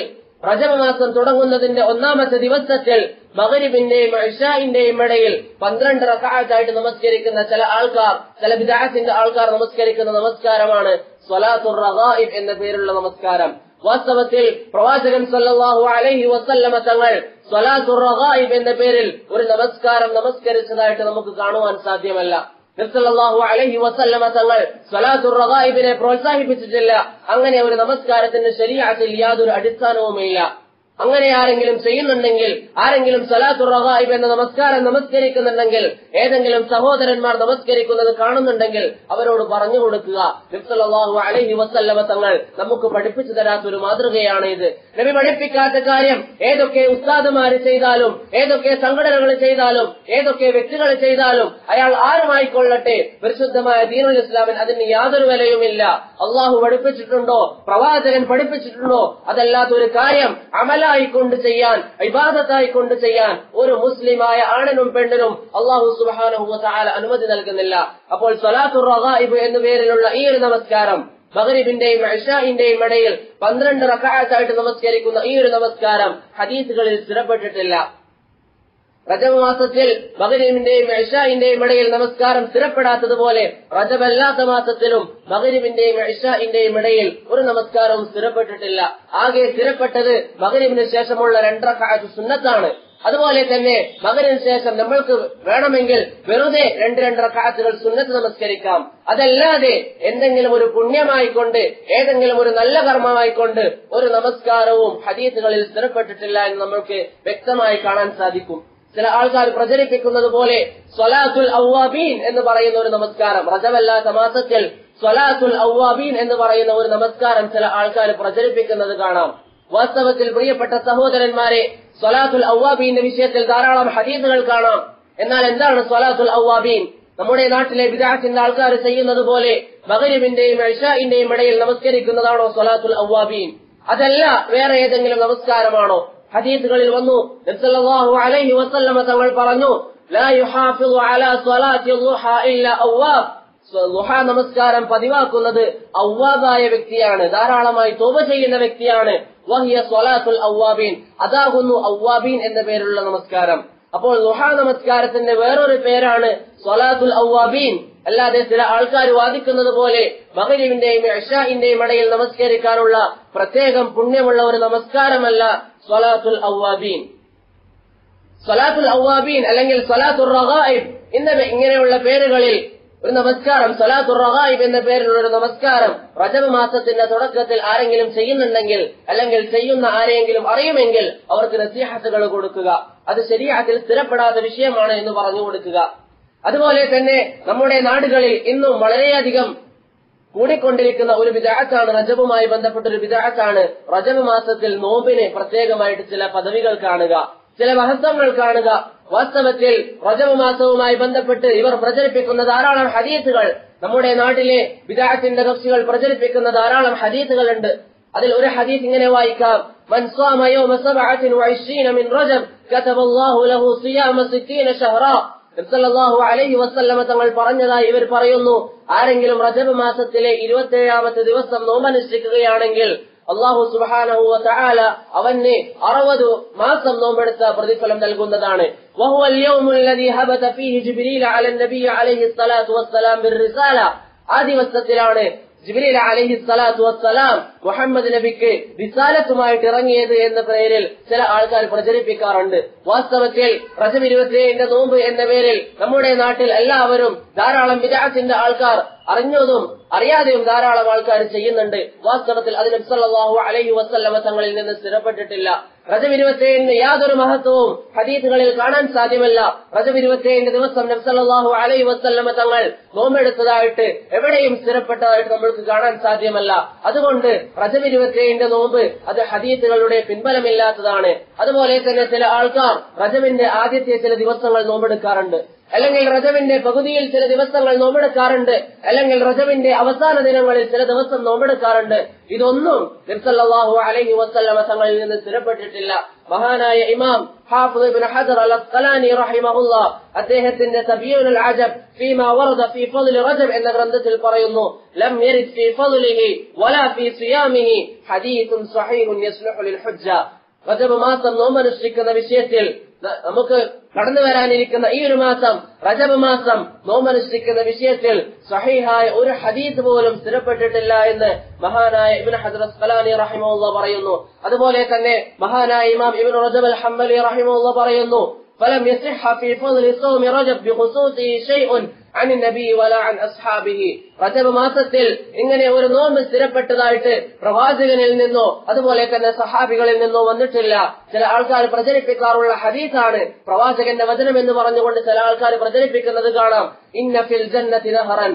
റജബ് മാസം തുടങ്ങുന്നതിന്റെ ഒന്നാമത്തെ ദിവസത്തിൽ മഗ്രിബിന്റെയും ഇശാഇന്റെയും ഇടയിൽ 12 റക്അത്തായിട്ട് നമസ്കരിക്കുന്ന ചില ആൾക്കാർ, ചില ബിദ്അത്തിന്റെ ആൾക്കാർ നമസ്കരിക്കുന്ന നമസ്കാരമാണ് സ്വലാത്തുർ റഗായിബ് എന്ന പേരുള്ള നമസ്കാരം. വാസ്തവത്തിൽ പ്രവാചകൻ സല്ലല്ലാഹു അലൈഹി വസല്ലമ തങ്ങൾ സ്വലാത്തുർ റഗായിബ് എന്ന പേരിൽ ഒരു നമസ്കാരം നമസ്കരിച്ചതായിട്ട് നമുക്ക് കാണുവാൻ സാധ്യമല്ല. നബി സല്ലല്ലാഹു അലൈഹി വസല്ലമ തങ്ങൾ സ്വലാത്തുർ റഗായിബിനെ പ്രോത്സാഹിപ്പിച്ചിട്ടില്ല. അങ്ങനെ ഒരു നമസ്കാരത്തിന് ശരീഅത്തിൽ യാതൊരു അടിസ്ഥാനവുമില്ല. അങ്ങനെ ആരെങ്കിലും ചെയ്യുന്നുണ്ടെങ്കിൽ, ആരെങ്കിലും സ്വലാത്തുർ റഗായിബ് എന്ന നമസ്കാരം നമസ്കരിക്കുന്നുണ്ടെങ്കിൽ, ഏതെങ്കിലും സഹോദരന്മാർ നമസ്കരിക്കുന്നത് കാണുന്നുണ്ടെങ്കിൽ അവരോട് പറഞ്ഞു കൊടുക്കുക, നബി സല്ലല്ലാഹു അലൈഹി വസല്ലമ തങ്ങൾ നമുക്ക് പഠിപ്പിച്ചു തരാത്തൊരു മാതൃകയാണ് ഇത്. നബി പഠിപ്പിക്കാത്ത കാര്യം ഏതൊക്കെ ഉസ്താദുമാര് ചെയ്താലും, ഏതൊക്കെ സംഘടനകൾ ചെയ്താലും, ഏതൊക്കെ വ്യക്തികൾ ചെയ്താലും, അയാൾ ആരുമായിക്കൊള്ളട്ടെ, പരിശുദ്ധമായ ദീനുൽ ഇസ്ലാമിൽ അതിന് യാതൊരു വിലയുമില്ല. അള്ളാഹു പഠിപ്പിച്ചിട്ടുണ്ടോ, പ്രവാചകൻ പഠിപ്പിച്ചിട്ടുണ്ടോ, അതല്ലാത്തൊരു കാര്യം അമലായിക്കൊണ്ട് ചെയ്യാൻ, ഇബാദത്തായിക്കൊണ്ട് ചെയ്യാൻ ഒരു മുസ്ലിമായ ആണിനും പെണ്ണിനും അള്ളാഹു സുബ്ഹാനഹു വ തആല അനുമതി നൽകുന്നില്ല. അപ്പോൾ സ്വലാത്തുർ റഗായിബ് എന്ന പേരിലുള്ള ഈ ഒരു നമസ്കാരം, മഗ്രിബിന്റെയും ഇശാഇന്റെയും ഇടയിൽ 12 റക്അത്തായിട്ട് നമസ്കരിക്കുന്ന ഈ ഒരു നമസ്കാരം ഹദീസുകളിൽ സ്ഥിരപ്പെട്ടിട്ടില്ല. റജബ് മാസത്തിൽ മഗ്രിബിന്റെയും ഇശാഇന്റെയും ഇടയിൽ നമസ്കാരം സ്ഥിരപ്പെടാത്തതുപോലെ റജബല്ലാത്ത മാസത്തിലും മഗ്രിബിന്റെയും ഇശാഇന്റെയും ഇടയിൽ ഒരു നമസ്കാരവും സ്ഥിരപ്പെട്ടിട്ടില്ല. ആകെ സ്ഥിരപ്പെട്ടത് മഗ്രിബിന് ശേഷമുള്ള 2 റക്അത്ത് സുന്നത്താണ്. അതുപോലെ തന്നെ മഗ്രിബിന് ശേഷം നമ്മൾക്ക് വേണമെങ്കിൽ വെറുതെ 2 റക്അത്തുകൾ സുന്നത്ത് നമസ്കരിക്കാം. അതല്ലാതെ എന്തെങ്കിലും ഒരു പുണ്യമായിക്കൊണ്ട് ഏതെങ്കിലും ഒരു നല്ല കർമ്മമായിക്കൊണ്ട് ഒരു നമസ്കാരവും ഹദീസുകളിൽ സ്ഥിരപ്പെട്ടിട്ടില്ല എന്ന് നമ്മൾക്ക് വ്യക്തമായി കാണാൻ സാധിക്കും. ചില ആൾക്കാർ പ്രചരിപ്പിക്കുന്നത് പോലെ സ്വലാത്തുൽ അവ്വാബീൻ എന്ന് പറയുന്ന ഒരു നമസ്കാരം, റജബല്ലാത്ത മാസത്തിൽ സ്വലാത്തുൽ അവ്വാബീൻ എന്ന് പറയുന്ന ഒരു നമസ്കാരം ചില ആൾക്കാർ പ്രചരിപ്പിക്കുന്നത് കാണാം. വാസ്തവത്തിൽ പ്രിയപ്പെട്ട സഹോദരന്മാരെ, സ്വലാത്തുൽ അവ്വാബീന്റെ വിഷയത്തിൽ ധാരാളം ഹദീസുകൾ കാണാം. എന്നാൽ എന്താണ് സ്വലാത്തുൽ അവ്വാബീൻ? നമ്മുടെ നാട്ടിലെ ബിദ്അത്തിന്റെ ആൾക്കാർ ചെയ്യുന്നത് പോലെ മഗ്രിബിന്റെയും ഇശാഇന്റെയും ഇടയിൽ നമസ്കരിക്കുന്നതാണോ സ്വലാത്തുൽ അവ്വാബീൻ? അതല്ല വേറെ ഏതെങ്കിലും നമസ്കാരമാണോ? ഹദീസുകളിൽ വന്നു, നബി സല്ലല്ലാഹു അലൈഹി വസല്ലമ തങ്ങൾ പറഞ്ഞു, ലാ യുഹാഫിളു അലാ സ്വലാത്തി ദുഹാ ഇല്ലാ അവ്വാബ്. ദുഹാ നമസ്കാരം പതിവാക്കുന്നത് അവ്വാബായ വ്യക്തിയാണ്, ധാരാളമായി തൗബ ചെയ്യുന്ന വ്യക്തിയാണ്. വഹിയ സ്വലാത്തുൽ അവ്വാബീൻ, അതാകുന്നു അവ്വാബീൻ എന്ന പേരുള്ള നമസ്കാരം. അപ്പോൾ ദുഹാ നമസ്കാരത്തിന്റെ വേറൊരു പേരാണ് സ്വലാത്തുൽ അവ്വാബീൻ. അല്ലാതെ ചില ആൾക്കാർ വാദിക്കുന്നത് പോലെ മഗ്രിബിന്റെയും ഇശാഇന്റെയും ഇടയിൽ നമസ്കരിക്കാനുള്ള പ്രത്യേകം പുണ്യമുള്ള ഒരു നമസ്കാരമല്ല സ്വലാത്തുൽ അവ്വാബീൻ. സ്വലാത്തുൽ അവ്വാബീൻ അല്ലെങ്കിൽ സ്വലാത്തുർ റഗായിബ് ഇങ്ങനെയുള്ള പേരുകളിൽ ഒരു നമസ്കാരം, സ്വലാത്തുർ റഗായിബ് എന്ന പേരിലുള്ള ഒരു നമസ്കാരം റജബ് മാസത്തിന്റെ തുടക്കത്തിൽ ആരെങ്കിലും ചെയ്യുന്നുണ്ടെങ്കിൽ അല്ലെങ്കിൽ ചെയ്യുന്ന ആരെങ്കിലും അറിയുമെങ്കിൽ അവർക്ക് നസീഹത്തുകൾ കൊടുക്കുക. അത് ശരീഅത്തിൽ സ്ഥിരപ്പെടാത്ത വിഷയമാണ് എന്ന് പറഞ്ഞു കൊടുക്കുക. അതുപോലെ തന്നെ നമ്മുടെ നാടുകളിൽ ഇന്നും വളരെയധികം കൂടിക്കൊണ്ടിരിക്കുന്ന ഒരു ബിദ്അത്താണ്, റജബുമായി ബന്ധപ്പെട്ട ഒരു ബിദ്അത്താണ് റജബ് മാസത്തിൽ നോമ്പിന് പ്രത്യേകമായിട്ട് ചില പദവികൾ കാണുക, ചില മഹത്വങ്ങൾ കാണുക. വാസ്തവത്തിൽ റജബ് മാസവുമായി ബന്ധപ്പെട്ട് ഇവർ പ്രചരിപ്പിക്കുന്ന ധാരാളം ഹദീസുകൾ, നമ്മുടെ നാട്ടിലെ ബിദ്അത്തിന്റെ കക്ഷികൾ പ്രചരിപ്പിക്കുന്ന ധാരാളം ഹദീസുകളുണ്ട്. അതിൽ ഒരു ഹദീസ് ഇങ്ങനെ വായിക്കാം, മൻ സ്വമ യൗമ 27 മിൻ റജബ് കതബല്ലാഹു ലഹു സിയാമ 60 ശഹ്റാ. നബി സല്ലല്ലാഹു അലൈഹി വസല്ലമ തങ്ങൾ പറഞ്ഞതായി ഇവർ പറയുന്നു, ആരെങ്കിലും റജബ് മാസത്തിലെ 27ാമത്തെ ദിവസം നോമ്പനുഷ്ഠിക്കുകയാണെങ്കിൽ അല്ലാഹു സുബ്ഹാനഹു വ തആല അവന് 60 മാസം നോമ്പെടുത്ത പ്രതിഫലം നൽകുന്നതാണ്. വഹുവൽ യൗമുൽ ലദീ ഹബത ഫീഹി ജിബ്രീൽ അലൻ നബി അലൈഹി സ്വലാത്തു വസ്സലാം ബിർറിസാല. ആ ദിവസത്തിലാണ് ജിബ്രീൽ അലൈഹി സ്വലാത്തു വസ്സലാം മുഹമ്മദ് നബിക്ക് റിസാലത്തുമായിട്ട് ഇറങ്ങിയത് എന്ന പേരിൽ ചില ആൾക്കാർ പ്രചരിപ്പിക്കാറുണ്ട്. വാസ്തവത്തിൽ റജബ് 27 നോമ്പ് എന്ന പേരിൽ നമ്മുടെ നാട്ടിൽ എല്ലാവരും ധാരാളം ബിദ്അത്തിന്റെ ആൾക്കാർ അറിഞ്ഞതും അറിയാതെയും ധാരാളം ആൾക്കാർ ചെയ്യുന്നുണ്ട്. വാസ്തവത്തിൽ അത് നബി സല്ലല്ലാഹു അലൈഹി വസല്ലമ തങ്ങളിൽ നിന്ന് സ്ഥിരപ്പെട്ടിട്ടില്ല. റജബ് 27 യാതൊരു മഹത്വവും ഹദീസുകളിൽ കാണാൻ സാധ്യമല്ല. റജബ് 27 ദിവസം നബി സല്ലല്ലാഹു അലൈഹി വസല്ലമ തങ്ങൾ നോമ്പെടുത്തതായിട്ട് എവിടെയും സ്ഥിരപ്പെട്ടതായിട്ട് നമ്മൾക്ക് കാണാൻ സാധ്യമല്ല. അതുകൊണ്ട് റജബ് 27 നോമ്പ് അത് ഹദീസുകളുടെ പിൻബലമില്ലാത്തതാണ്. അതുപോലെ തന്നെ ചില ആൾക്കാർ റജബിന്റെ ആദ്യത്തെ ചില ദിവസങ്ങൾ നോമ്പെടുക്കാറുണ്ട്, അല്ലെങ്കിൽ റജബിന്റെ പകുതിയിൽ ചില ദിവസങ്ങൾ നോമ്പെടുക്കാറുണ്ട്, അല്ലെങ്കിൽ റജബിന്റെ അവസാന ദിനങ്ങളിൽ ചില ദിവസം നോമ്പെടുക്കാറുണ്ട്. ഇതൊന്നും നബി സല്ലല്ലാഹു അലൈഹി വസല്ലമ തങ്ങളിൽ നിന്ന് സ്ഥിരപ്പെട്ടിട്ടില്ല. മഹാനായ ഇമാം ഹാഫിദ് ഇബ്നു ഹജർ അൽ അസ്ഖലാനി റഹിമഹുല്ലാഹ് അദ്ദേഹത്തിന്റെ തബീനുൽ അജബ് ഫീമാ വറദ ഫീ ഫദ്ൽ റജബ് എന്ന ഗ്രന്ഥത്തിൽ പറയുന്നു, ലം യരിദ് ഫീ ഫദ്ലിഹി വലാ ഫീ സിയാമിഹി ഹദീസുൻ സ്വഹീഹുൻ യസ്ലുഹു ലിൽ ഹുജ്ജ. റജബ് മാസം നോമ്പനുഷ്ഠിക്കുന്ന വിഷയത്തിൽ നമുക്ക് കടന്നു വരാനിരിക്കുന്ന ഈ ഒരു മാസം റജബ് മാസം നോമ്പനുഷ്ഠിക്കുന്ന വിഷയത്തിൽ സഹീഹായ ഒരു ഹദീസ് പോലും സ്ഥിരപ്പെട്ടിട്ടില്ല എന്ന് മഹാനായ ഇബ്നു ഹജർ അസ്ഖലാനി റഹിമഹുല്ലാഹ് പറയുന്നു. അതുപോലെ തന്നെ മഹാനായ ഇമാം ഇബ്നു റജബ് അൽ ഹംബലി റഹിമഹുല്ലാഹ് പറയുന്നു, فلم يصح في فضل صوم رجب بخصوصه شيء عن النبي ولا عن أصحابه. റജബ് മാസത്തിൽ ഇങ്ങനെ ഒരു നോമ്പ് സ്ഥിരപ്പെട്ടതായിട്ട് പ്രവാചകനിൽ നിന്നോ അതുപോലെ തന്നെ സഹാബികളിൽ നിന്നോ വന്നിട്ടില്ല. ചില ആൾക്കാർ പ്രചരിപ്പിക്കാറുള്ള ഹദീസാണ്, പ്രവാചകന്റെ വചനം എന്ന് പറഞ്ഞുകൊണ്ട് ചില ആൾക്കാർ പ്രചരിപ്പിക്കുന്നത് കാണാം. ഇന്ന ഫിൽ ജന്നതി നഹറൻ,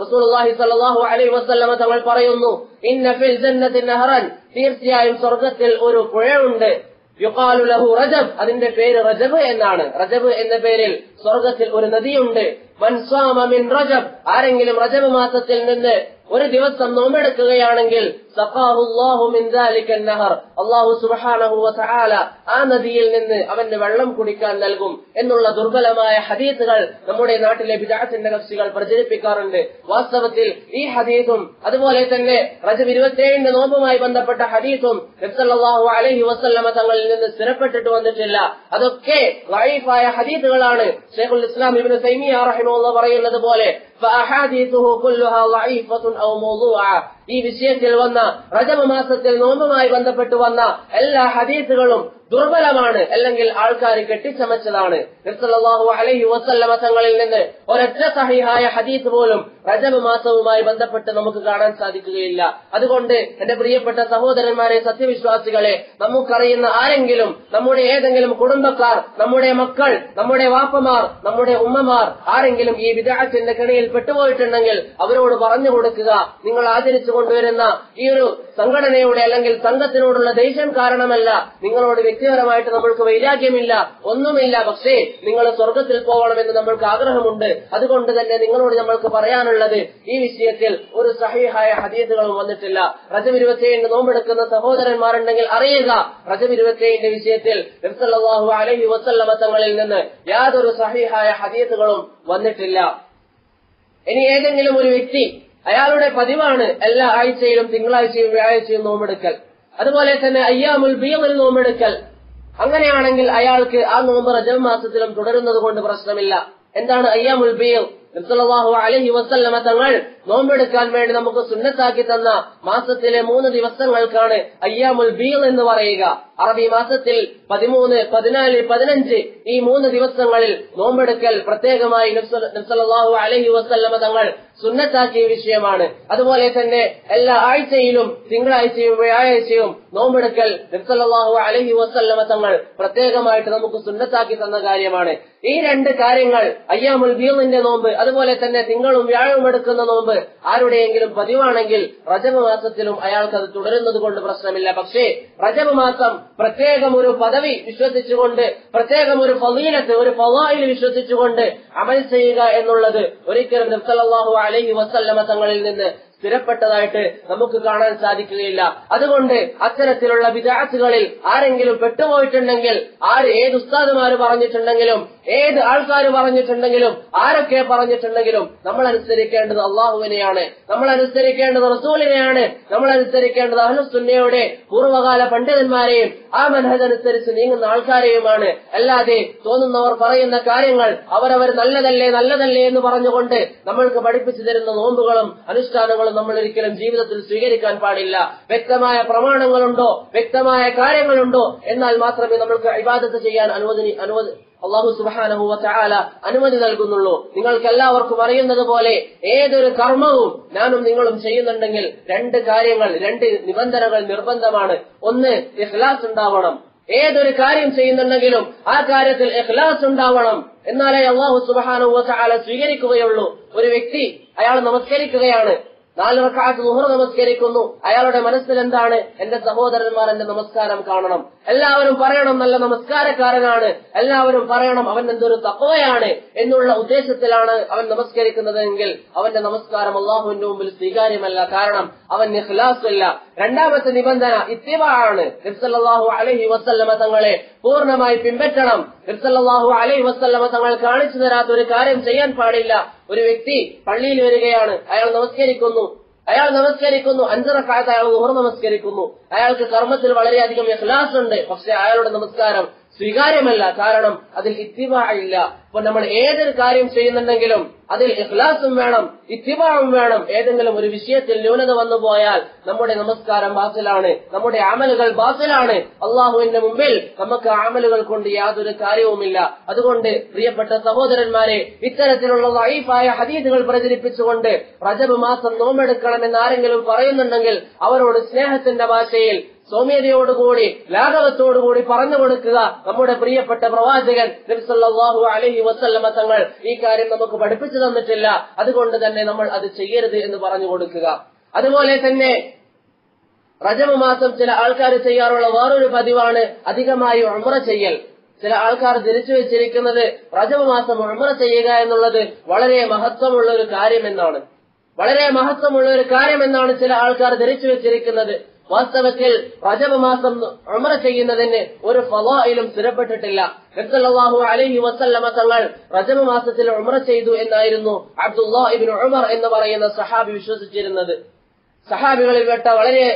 റസൂലുള്ളാഹി സ്വല്ലല്ലാഹു അലൈഹി വസല്ലമ തങ്ങൾ പറയുന്നു, ഇന്ന ഫിൽ ജന്നതി നഹറൻ, തീർച്ചയായും സ്വർഗ്ഗത്തിൽ ഒരു പുഴയുണ്ട്. യുഖാലു ലഹു റജബ്, അതിന്റെ പേര് റജബ് എന്നാണ്. റജബ് എന്ന പേരിൽ സ്വർഗ്ഗത്തിൽ ഒരു നദിയുണ്ട്. മൻ സ്വാമ മിൻ റജബ്, ആരെങ്കിലും റജബ് മാസത്തിൽ നിന്ന് ഒരു ദിവസം നോമ്പെടുക്കുകയാണെങ്കിൽ അല്ലാഹു സുബ്ഹാനഹു വ തആല ആ നദിയിൽ നിന്ന് അവന് വെള്ളം കുടിക്കാൻ നൽകും എന്നുള്ള ദുർബലമായ ഹദീസുകൾ നമ്മുടെ നാട്ടിലെ ബിദ്അത്തിന്റെ കക്ഷികൾ പ്രചരിപ്പിക്കാറുണ്ട്. വാസ്തവത്തിൽ ഈ ഹദീസും അതുപോലെ തന്നെ റജബ് 27 നോമ്പുമായി ബന്ധപ്പെട്ട ഹദീസും നബി സല്ലല്ലാഹു അലൈഹി വസല്ലമ തങ്ങളിൽ നിന്ന് സ്ഥിരപ്പെട്ടിട്ട് വന്നിട്ടില്ല. അതൊക്കെ ളഈഫായ ഹദീസുകളാണ്. ശൈഖുൽ ഇസ്ലാം ഇബ്നു തൈമിയ്യ റഹിമഹുല്ലാഹ് പറയുന്നത് പോലെ ഫഅഹാദീസുഹു കുല്ലുഹാ ളഈഫത്തുൻ ഔ മൗദൂഅ. ഈ വിഷയത്തിൽ വന്ന റജബ് മാസത്തിൽ നോമ്പുമായി ബന്ധപ്പെട്ട് വന്ന എല്ലാ ഹദീസുകളും ദുർബലമാണ്, അല്ലെങ്കിൽ ആൾക്കാർ കെട്ടിച്ചമച്ചതാണ്. നബി സല്ലല്ലാഹു അലൈഹി വസല്ലമ തങ്ങളിൽ നിന്ന് ഒരൊറ്റ സഹീഹായ ഹദീസ് പോലും റജബ് മാസവുമായി ബന്ധപ്പെട്ട് നമുക്ക് കാണാൻ സാധിക്കുകയില്ല. അതുകൊണ്ട് എന്റെ പ്രിയപ്പെട്ട സഹോദരന്മാരെ, സത്യവിശ്വാസികളെ, നമുക്കറിയുന്ന ആരെങ്കിലും, നമ്മുടെ ഏതെങ്കിലും കുടുംബക്കാർ, നമ്മുടെ മക്കൾ, നമ്മുടെ വാപ്പമാർ, നമ്മുടെ ഉമ്മമാർ ആരെങ്കിലും ഈ ബിദ്അത്തിന്റെ കെണിയിൽ പെട്ടുപോയിട്ടുണ്ടെങ്കിൽ അവരോട് പറഞ്ഞു കൊടുക്കുക, നിങ്ങൾ ആചരിച്ചു കൊണ്ടുവരുന്ന ഈ ഒരു സംഘടനയുടെ അല്ലെങ്കിൽ സംഘത്തിനോടുള്ള ദേഷ്യം കാരണമല്ല, നിങ്ങളോട് വ്യക്തിപരമായിട്ട് നമ്മൾക്ക് വൈരാഗ്യമില്ല, ഒന്നുമില്ല. പക്ഷേ നിങ്ങൾ സ്വർഗത്തിൽ പോകണമെന്ന് നമ്മൾക്ക് ആഗ്രഹമുണ്ട്. അതുകൊണ്ട് തന്നെ നിങ്ങളോട് നമ്മൾക്ക് പറയാനുള്ളത്, ഈ വിഷയത്തിൽ ഒരു സഹീഹായ ഹദീസുകളും വന്നിട്ടില്ല. റജബ് 27 നോമ്പെടുക്കുന്ന സഹോദരന്മാരുണ്ടെങ്കിൽ അറിയുക, റജബ് 27 വിഷയത്തിൽ നബി സല്ലല്ലാഹു അലൈഹി വസല്ലമ തങ്ങളിൽ നിന്ന് യാതൊരു സഹീഹായ ഹദീസുകളും വന്നിട്ടില്ല. ഇനി ഏതെങ്കിലും ഒരു വ്യക്തി അയാളുടെ പതിവാണ് എല്ലാ ആഴ്ചയിലും തിങ്കളാഴ്ചയും വ്യാഴാഴ്ചയും നോമ്പെടുക്കൽ, അതുപോലെ തന്നെ അയ്യാമുൽ ബീദിൽ നോമ്പെടുക്കൽ, അങ്ങനെയാണെങ്കിൽ അയാൾക്ക് ആ നോമ്പ് റജബ് മാസത്തിലും തുടരുന്നത് കൊണ്ട് പ്രശ്നമില്ല. എന്താണ് അയ്യാമുൽ ബീദ്? നബി സല്ലല്ലാഹു അലൈഹി വസല്ലമ തങ്ങൾ നോമ്പെടുക്കാൻ വേണ്ടി നമുക്ക് സുന്നത്താക്കി തന്ന മാസത്തിലെ 3 ദിവസങ്ങൾക്കാണ് അയ്യാമുൽ ബീദ് എന്ന് പറയുക. അറബി മാസത്തിൽ 13, 14, 15 ഈ 3 ദിവസങ്ങളിൽ നോമ്പെടുക്കൽ പ്രത്യേകമായി നബി സല്ലല്ലാഹു അലൈഹി വസല്ലമ തങ്ങൾ സുന്നത്താക്കിയ വിഷയമാണ്. അതുപോലെ തന്നെ എല്ലാ ആഴ്ചയിലും തിങ്കളാഴ്ചയും വ്യാഴാഴ്ചയും നോമ്പെടുക്കൽ നബി സല്ലല്ലാഹു അലൈഹി വസല്ലമ തങ്ങൾ പ്രത്യേകമായിട്ട് നമുക്ക് സുന്നത്താക്കി തന്ന കാര്യമാണ്. ഈ 2 കാര്യങ്ങൾ, അയ്യാമുൽ ബീദിന്റെ നോമ്പ് അതുപോലെ തന്നെ തിങ്കളും വ്യാഴവും എടുക്കുന്ന നോമ്പ് ആരുടെയെങ്കിലും പതിവാണെങ്കിൽ റജബ് മാസത്തിലും അയാൾക്ക് അത് തുടരുന്നത് കൊണ്ട് പ്രശ്നമില്ല. പക്ഷേ റജബ് മാസം പ്രത്യേകം ഒരു പദവി വിശ്വസിച്ചുകൊണ്ട്, പ്രത്യേകം ഒരു ഫളീലത്ത്, ഒരു ഫളായിൽ വിശ്വസിച്ചുകൊണ്ട് അമൽ ചെയ്യുക എന്നുള്ളത് ഒരിക്കലും നബി സല്ലല്ലാഹു അലൈഹി വസല്ലമ തങ്ങളിൽ നിന്ന് സ്ഥിരപ്പെട്ടതായിട്ട് നമുക്ക് കാണാൻ സാധിക്കുകയില്ല. അതുകൊണ്ട് അത്തരത്തിലുള്ള ബിദ്അത്തുകളിൽ ആരെങ്കിലും പെട്ടുപോയിട്ടുണ്ടെങ്കിൽ, ഏത് ഉസ്താദുമാര് പറഞ്ഞിട്ടുണ്ടെങ്കിലും, ഏത് ആൾക്കാർ പറഞ്ഞിട്ടുണ്ടെങ്കിലും, ആരൊക്കെ പറഞ്ഞിട്ടുണ്ടെങ്കിലും നമ്മൾ അനുസരിക്കേണ്ടത് അള്ളാഹുവിനെയാണ്, നമ്മൾ അനുസരിക്കേണ്ടത് റസൂലിനെയാണ്, നമ്മൾ അനുസരിക്കേണ്ടത് അഹ്ലുസുന്നയുടെ പൂർവ്വകാല പണ്ഡിതന്മാരെയും ആ മനഹജ് അനുസരിച്ച് നീങ്ങുന്ന ആൾക്കാരെയുമാണ്. അല്ലാതെ തോന്നുന്നവർ പറയുന്ന കാര്യങ്ങൾ അവരവർ നല്ലതല്ലേ എന്ന് പറഞ്ഞുകൊണ്ട് നമ്മൾക്ക് പഠിപ്പിച്ചു തരുന്ന നോമ്പുകളും അനുഷ്ഠാനങ്ങളും നമ്മൾ ഒരിക്കലും ജീവിതത്തിൽ സ്വീകരിക്കാൻ പാടില്ല. വ്യക്തമായ പ്രമാണങ്ങളുണ്ടോ, വ്യക്തമായ കാര്യങ്ങളുണ്ടോ, എന്നാൽ മാത്രമേ നമ്മൾക്ക് ഇബാദത്ത് ചെയ്യാൻ അല്ലാഹു സുബ്ഹാനഹു വ തആല അനുമതി നൽകുന്നുള്ളൂ. നിങ്ങൾക്ക് എല്ലാവർക്കും അറിയുന്നത് പോലെ ഏതൊരു കർമ്മവും ഞാനും നിങ്ങളും ചെയ്യുന്നുണ്ടെങ്കിൽ 2 കാര്യങ്ങൾ, 2 നിബന്ധനകൾ നിർബന്ധമാണ്. ഒന്ന്, ഇഖ്ലാസ് ഉണ്ടാവണം. ഏതൊരു കാര്യം ചെയ്യുന്നുണ്ടെങ്കിലും ആ കാര്യത്തിൽ ഇഖ്ലാസ് ഉണ്ടാവണം. എന്നാലേ അല്ലാഹു സുബ്ഹാനഹു വ തആല സ്വീകരിക്കുകയുള്ളൂ. ഒരു വ്യക്തി അയാൾ നമസ്കരിക്കുകയാണ്, 4 റക്അത്ത് ളുഹർ നമസ്കരിക്കുന്നു. അയാളുടെ മനസ്സിൽ എന്താണ്? എന്റെ സഹോദരന്മാർ എന്റെ നമസ്കാരം കാണണം, എല്ലാവരും പറയണം നല്ല നമസ്കാരക്കാരനാണ്, എല്ലാവരും പറയണം അവൻ എന്തൊരു തഖ്വയാണ് എന്നുള്ള ഉദ്ദേശത്തിലാണ് അവൻ നമസ്കരിക്കുന്നതെങ്കിൽ അവന്റെ നമസ്കാരം അള്ളാഹുവിന്റെ മുമ്പിൽ സ്വീകാര്യമല്ല. കാരണം അവൻ ഇഖ്ലാസ് ഇല്ല. രണ്ടാമത്തെ നിബന്ധന ഇത്തിബാഅാണ്. നബി സല്ലല്ലാഹു അലൈഹി വസല്ലമ തങ്ങളെ പൂർണ്ണമായി പിൻപറ്റണം. നബി സല്ലല്ലാഹു അലൈഹി വസല്ലമ തങ്ങൾ കാണിച്ചു തരാത്ത ഒരു കാര്യം ചെയ്യാൻ പാടില്ല. ഒരു വ്യക്തി പള്ളിയിൽ വരികയാണ്, അയാൾ നമസ്കരിക്കുന്നു, 5 റക്അത്ത് അയാൾ ളുഹർ നമസ്കരിക്കുന്നു. അയാൾക്ക് കർമ്മത്തിൽ വളരെയധികം ഇഖ്ലാസ് ഉണ്ട്, പക്ഷെ അയാളുടെ നമസ്കാരം സ്വീകാര്യമല്ല. കാരണം അതിൽ ഇത്തിബാ ഇല്ല. അപ്പൊ നമ്മൾ ഏതൊരു കാര്യം ചെയ്യുന്നുണ്ടെങ്കിലും അതിൽ ഇഖ്ലാസും വേണം, ഇത്തിബാഉം വേണം. ഏതെങ്കിലും ഒരു വിഷയത്തിൽ ന്യൂനത വന്നു പോയാൽ നമ്മുടെ നമസ്കാരം ബാത്തിലാണ്, നമ്മുടെ അമലുകൾ ബാത്തിലാണ്. അള്ളാഹുവിന്റെ മുമ്പിൽ നമുക്ക് അമലുകൾ കൊണ്ട് യാതൊരു കാര്യവുമില്ല. അതുകൊണ്ട് പ്രിയപ്പെട്ട സഹോദരന്മാരെ, ഇത്തരത്തിലുള്ള ളഈഫായ ഹദീസുകൾ പ്രചരിപ്പിച്ചുകൊണ്ട് റജബ് മാസം നോമ്പെടുക്കണമെന്ന് ആരെങ്കിലും പറയുന്നുണ്ടെങ്കിൽ അവരോട് സ്നേഹത്തിന്റെ ഭാഷയിൽ, സൗമ്യതയോടുകൂടി, ലാഘവത്തോടുകൂടി പറഞ്ഞു കൊടുക്കുക. നമ്മുടെ പ്രിയപ്പെട്ട പ്രവാചകൻ നബി സല്ലല്ലാഹു അലൈഹി വസല്ലമ തങ്ങൾ ഈ കാര്യം നമുക്ക് പഠിപ്പിച്ചു തന്നിട്ടില്ല, അതുകൊണ്ട് തന്നെ നമ്മൾ അത് ചെയ്യരുത് എന്ന് പറഞ്ഞു കൊടുക്കുക. അതുപോലെ തന്നെ റജബ് മാസം ചില ആൾക്കാർ ചെയ്യാറുള്ള വേറൊരു പതിവാണ് അധികമായി ഉംറ ചെയ്യൽ. ചില ആൾക്കാർ ധരിച്ചു വെച്ചിരിക്കുന്നത് റജബ് മാസം ഉംറ ചെയ്യുക എന്നുള്ളത് വളരെ മഹത്വമുള്ള ഒരു കാര്യമെന്നാണ്. വളരെ മഹത്വമുള്ള ഒരു കാര്യമെന്നാണ് ചില ആൾക്കാർ ധരിച്ചു വെച്ചിരിക്കുന്നത്. വാസ്തവത്തിൽ റജബ് മാസം ഉംറ ചെയ്യുന്നതിന് ഒരു ഫളായിലും സ്ഥിരപ്പെട്ടിട്ടില്ല. നബി സല്ലല്ലാഹു അലൈഹി വസല്ലമ തങ്ങൾ റജബ് മാസത്തിൽ ഉംറ ചെയ്തു എന്നായിരുന്നു അബ്ദുല്ലാഹ് ഇബ്നു ഉമർ എന്ന് പറയുന്ന സഹാബി വിശ്വസിച്ചിരുന്നത്. സഹാബികളിൽ പെട്ട വളരെ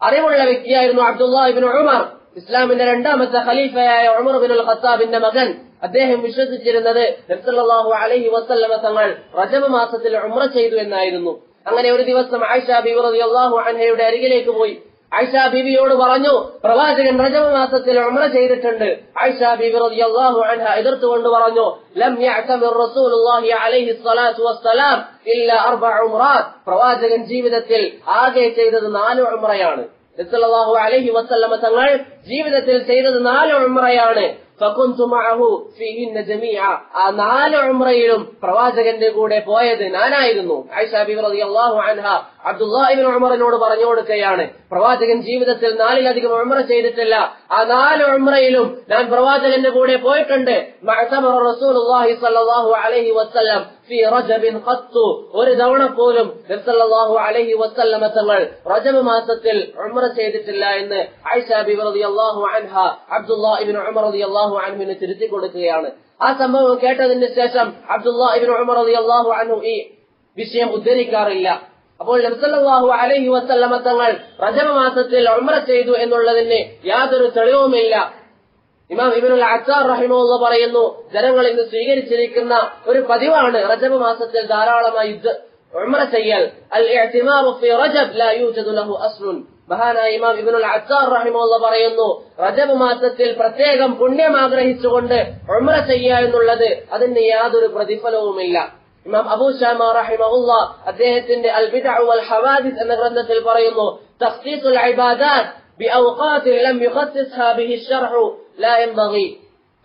അറിവുള്ള വ്യക്തിയായിരുന്നു അബ്ദുല്ലാഹ് ഇബ്നു ഉമർ. ഇസ്ലാമിന്റെ രണ്ടാമത്തെ ഖലീഫയായ ഉമർ ഇബ്നുൽ ഖത്താബിന്റെ മകൻ. അദ്ദേഹം വിശ്വസിച്ചിരുന്നത് നബി സല്ലല്ലാഹു അലൈഹി വസല്ലമ തങ്ങൾ റജബ് മാസത്തിൽ ഉംറ ചെയ്തു എന്നായിരുന്നു. അങ്ങനെ ഒരു ദിവസം ആയിഷ ബീവി റളിയല്ലാഹു അൻഹയുടെ അരികിലേക്ക് പോയി. ആയിഷ ബീവിയോട് പറഞ്ഞു, പ്രവാചകൻ റജബ് മാസത്തിൽ ഉംറ ചെയ്തിട്ടുണ്ട്. ആയിഷ ബീവി റളിയല്ലാഹു അൻഹ എതിർത്തുകൊണ്ട് പറഞ്ഞു, ലം യഅ്തമിർ റസൂലുള്ളാഹി അലൈഹി സ്വലാത്തു വസ്സലാം ഇല്ലാ 4 ഉംറാത്ത്. പ്രവാചകൻ ജീവിതത്തിൽ ആകെ ചെയ്തത് 4 ഉംറയാണ്. നബി സല്ലല്ലാഹു അലൈഹി വസല്ലമ തങ്ങൾ ജീവിതത്തിൽ ചെയ്തത് 4 ഉംറയാണ്. ഫകുന്തു മഅഹു ഫീഹിന്ന ജമീഅ. ആ 4 ഉംറയിലും പ്രവാചകന്റെ കൂടെ പോയത് ഞാനായിരുന്നു. ആയിഷ ബീവി റളിയല്ലാഹു അൻഹ അബ്ദുല്ലാഹ് ഇബ്നു ഉമറിനോട് പറഞ്ഞു കൊടുക്കുകയാണ്, പ്രവാചകൻ ജീവിതത്തിൽ 4-ലധികം ഉംറ ചെയ്തിട്ടില്ല. ആ 4 ഉംറയിലും ഞാൻ പ്രവാചകന്റെ കൂടെ പോയിട്ടുണ്ട്. മഅ്തമറ റസൂലുള്ളാഹി സ്വല്ലല്ലാഹു അലൈഹി വസല്ലം ഫീ റജബിൻ ഖത്തു. ഒരു തവണ പോലും നബി സല്ലല്ലാഹു അലൈഹി വസല്ലമ തങ്ങൾ റജബ് മാസത്തിൽ ഉംറ ചെയ്തിട്ടില്ല എന്ന് ആയിഷ ബീവി റളിയല്ലാഹു അൻഹ അബ്ദുല്ലാഹ് ഇബ്നു ഉമർ റളിയല്ലാഹു അൻഹുവിനെ തിരുത്തി കൊടുക്കുകയാണ്. ആ സംഭവം കേട്ടതിന് ശേഷം അബ്ദുല്ലാഹ് ഇബ്നു ഉമർ റളിയല്ലാഹു അൻഹു ഈ വിഷയം ഉദ്ധരിക്കാറില്ല. അപ്പോൾ നബി സല്ലല്ലാഹു അലൈഹി വസല്ലമ തങ്ങൾ റജബ് മാസത്തിൽ ഉംറ ചെയ്തു എന്നുള്ളതിന് യാതൊരു തെളിവുമില്ല. ഇമാം ഇബ്നുൽ അത്താർ റഹിമഹുല്ലാഹ് പറയുന്നു, ജനങ്ങൾ ഇന്ന് സ്വീകരിച്ചിരിക്കുന്ന ഒരു പതിവാണ് റജബ് മാസത്തിൽ ധാരാളമായി ഉംറ ചെയ്യൽ. അൽ ഇഅ്തിമാറു ഫീ റജബ് ലാ യൂജദു ലഹു അസ്ലുൻ. മഹാനായ ഇമാം ഇബ്നുൽ അത്താർ റഹിമഹുല്ലാഹ് പറയുന്നു, റജബ് മാസത്തിൽ പ്രത്യേകം പുണ്യം ആഗ്രഹിച്ചുകൊണ്ട് ഉംറ ചെയ്യുക എന്നുള്ളത് അതിന് യാതൊരു പ്രതിഫലവുമില്ല. ഇമാം അബൂ ശാമ റഹിമഹുല്ലാഹ് അദ്ദേഹത്തിന്റെ അൽ ബിദ്അ വൽ ഹവാദിസ് എന്ന ഗ്രന്ഥത്തിൽ പറയുന്നു, തഖ്സീസുൽ ഇബാദാത്ത് ബിഔഖാത്തിൻ ലം യുഖസ്സിസ്ഹാ ബിഹി ശർഉ ലാ യൻബഗി.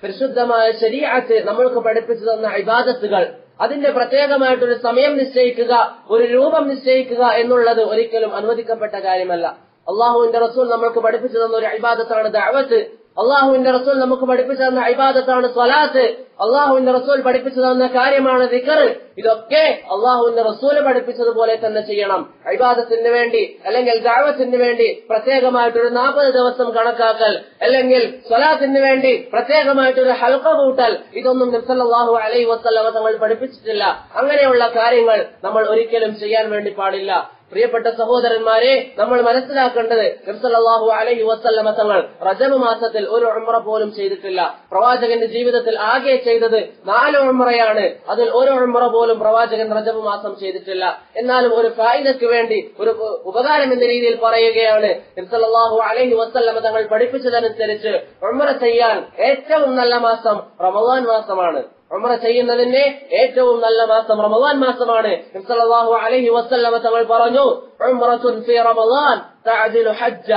പരിശുദ്ധമായ ശരീഅത്ത് നമ്മൾക്ക് പഠിപ്പിച്ചു തന്ന ഇബാദത്തുകൾ അതിന്റെ പ്രത്യേകമായിട്ടൊരു സമയം നിശ്ചയിക്കുക, ഒരു രൂപം നിശ്ചയിക്കുക എന്നുള്ളത് ഒരിക്കലും അനുവദിക്കപ്പെട്ട കാര്യമല്ല. അള്ളാഹുവിന്റെ റസൂൽ നമ്മൾക്ക് പഠിപ്പിച്ചു തന്ന ഒരു ഇബാദത്താണ് ദഅവത്ത്. അള്ളാഹുവിന്റെ റസൂൽ നമുക്ക് പഠിപ്പിച്ചു തന്ന ഇബാദത്താണ് സ്വലാത്ത്. അള്ളാഹുവിന്റെ റസൂൽ പഠിപ്പിച്ചു തന്ന കാര്യമാണ് ദിക്ർ. ഇതൊക്കെ അള്ളാഹുവിന്റെ റസൂൽ പഠിപ്പിച്ചതുപോലെ തന്നെ ചെയ്യണം. ഇബാദത്തിന് വേണ്ടി അല്ലെങ്കിൽ ദഅവത്തിന് വേണ്ടി പ്രത്യേകമായിട്ടൊരു 40 ദിവസം കണക്കാക്കൽ, അല്ലെങ്കിൽ സ്വലാത്തിന് വേണ്ടി പ്രത്യേകമായിട്ടൊരു ഹൽഖ കൂട്ടൽ, ഇതൊന്നും നബി സല്ലല്ലാഹു അലൈഹി വസല്ലമ തങ്ങൾ പഠിപ്പിച്ചിട്ടില്ല. അങ്ങനെയുള്ള കാര്യങ്ങൾ നമ്മൾ ഒരിക്കലും ചെയ്യാൻ വേണ്ടി പാടില്ല. പ്രിയപ്പെട്ട സഹോദരന്മാരെ, നമ്മൾ മനസ്സിലാക്കേണ്ടത് നബി സല്ലല്ലാഹു അലൈഹി വസല്ലമ തങ്ങൾ റജബ് മാസത്തിൽ ഒരു ഉംറ പോലും ചെയ്തിട്ടില്ല. പ്രവാചകന്റെ ജീവിതത്തിൽ ആകെ ചെയ്തത് 4 ഉംറയാണ്. അതിൽ ഒരു ഉംറ പോലും പ്രവാചകൻ റജബ് മാസം ചെയ്തിട്ടില്ല. എന്നാലും ഒരു ഫായിദക്ക് വേണ്ടി, ഒരു ഉപകാരം എന്ന രീതിയിൽ പറയുകയാണ്, നബി സല്ലല്ലാഹു അലൈഹി വസല്ലമ തങ്ങൾ പഠിപ്പിച്ചതനുസരിച്ച് ഉംറ ചെയ്യാൻ ഏറ്റവും നല്ല മാസം റമളാൻ മാസമാണ്. ഉംറ ചെയ്യുന്നതിന്റെ ഏറ്റവും നല്ല മാസം റമളാൻ മാസമാണ്. നബി സല്ലല്ലാഹു അലൈഹി വസല്ലമ തങ്ങൾ പറഞ്ഞു, ഉംറത്തുൻ ഫീ റമളാൻ തഅദിലു ഹജ്ജ.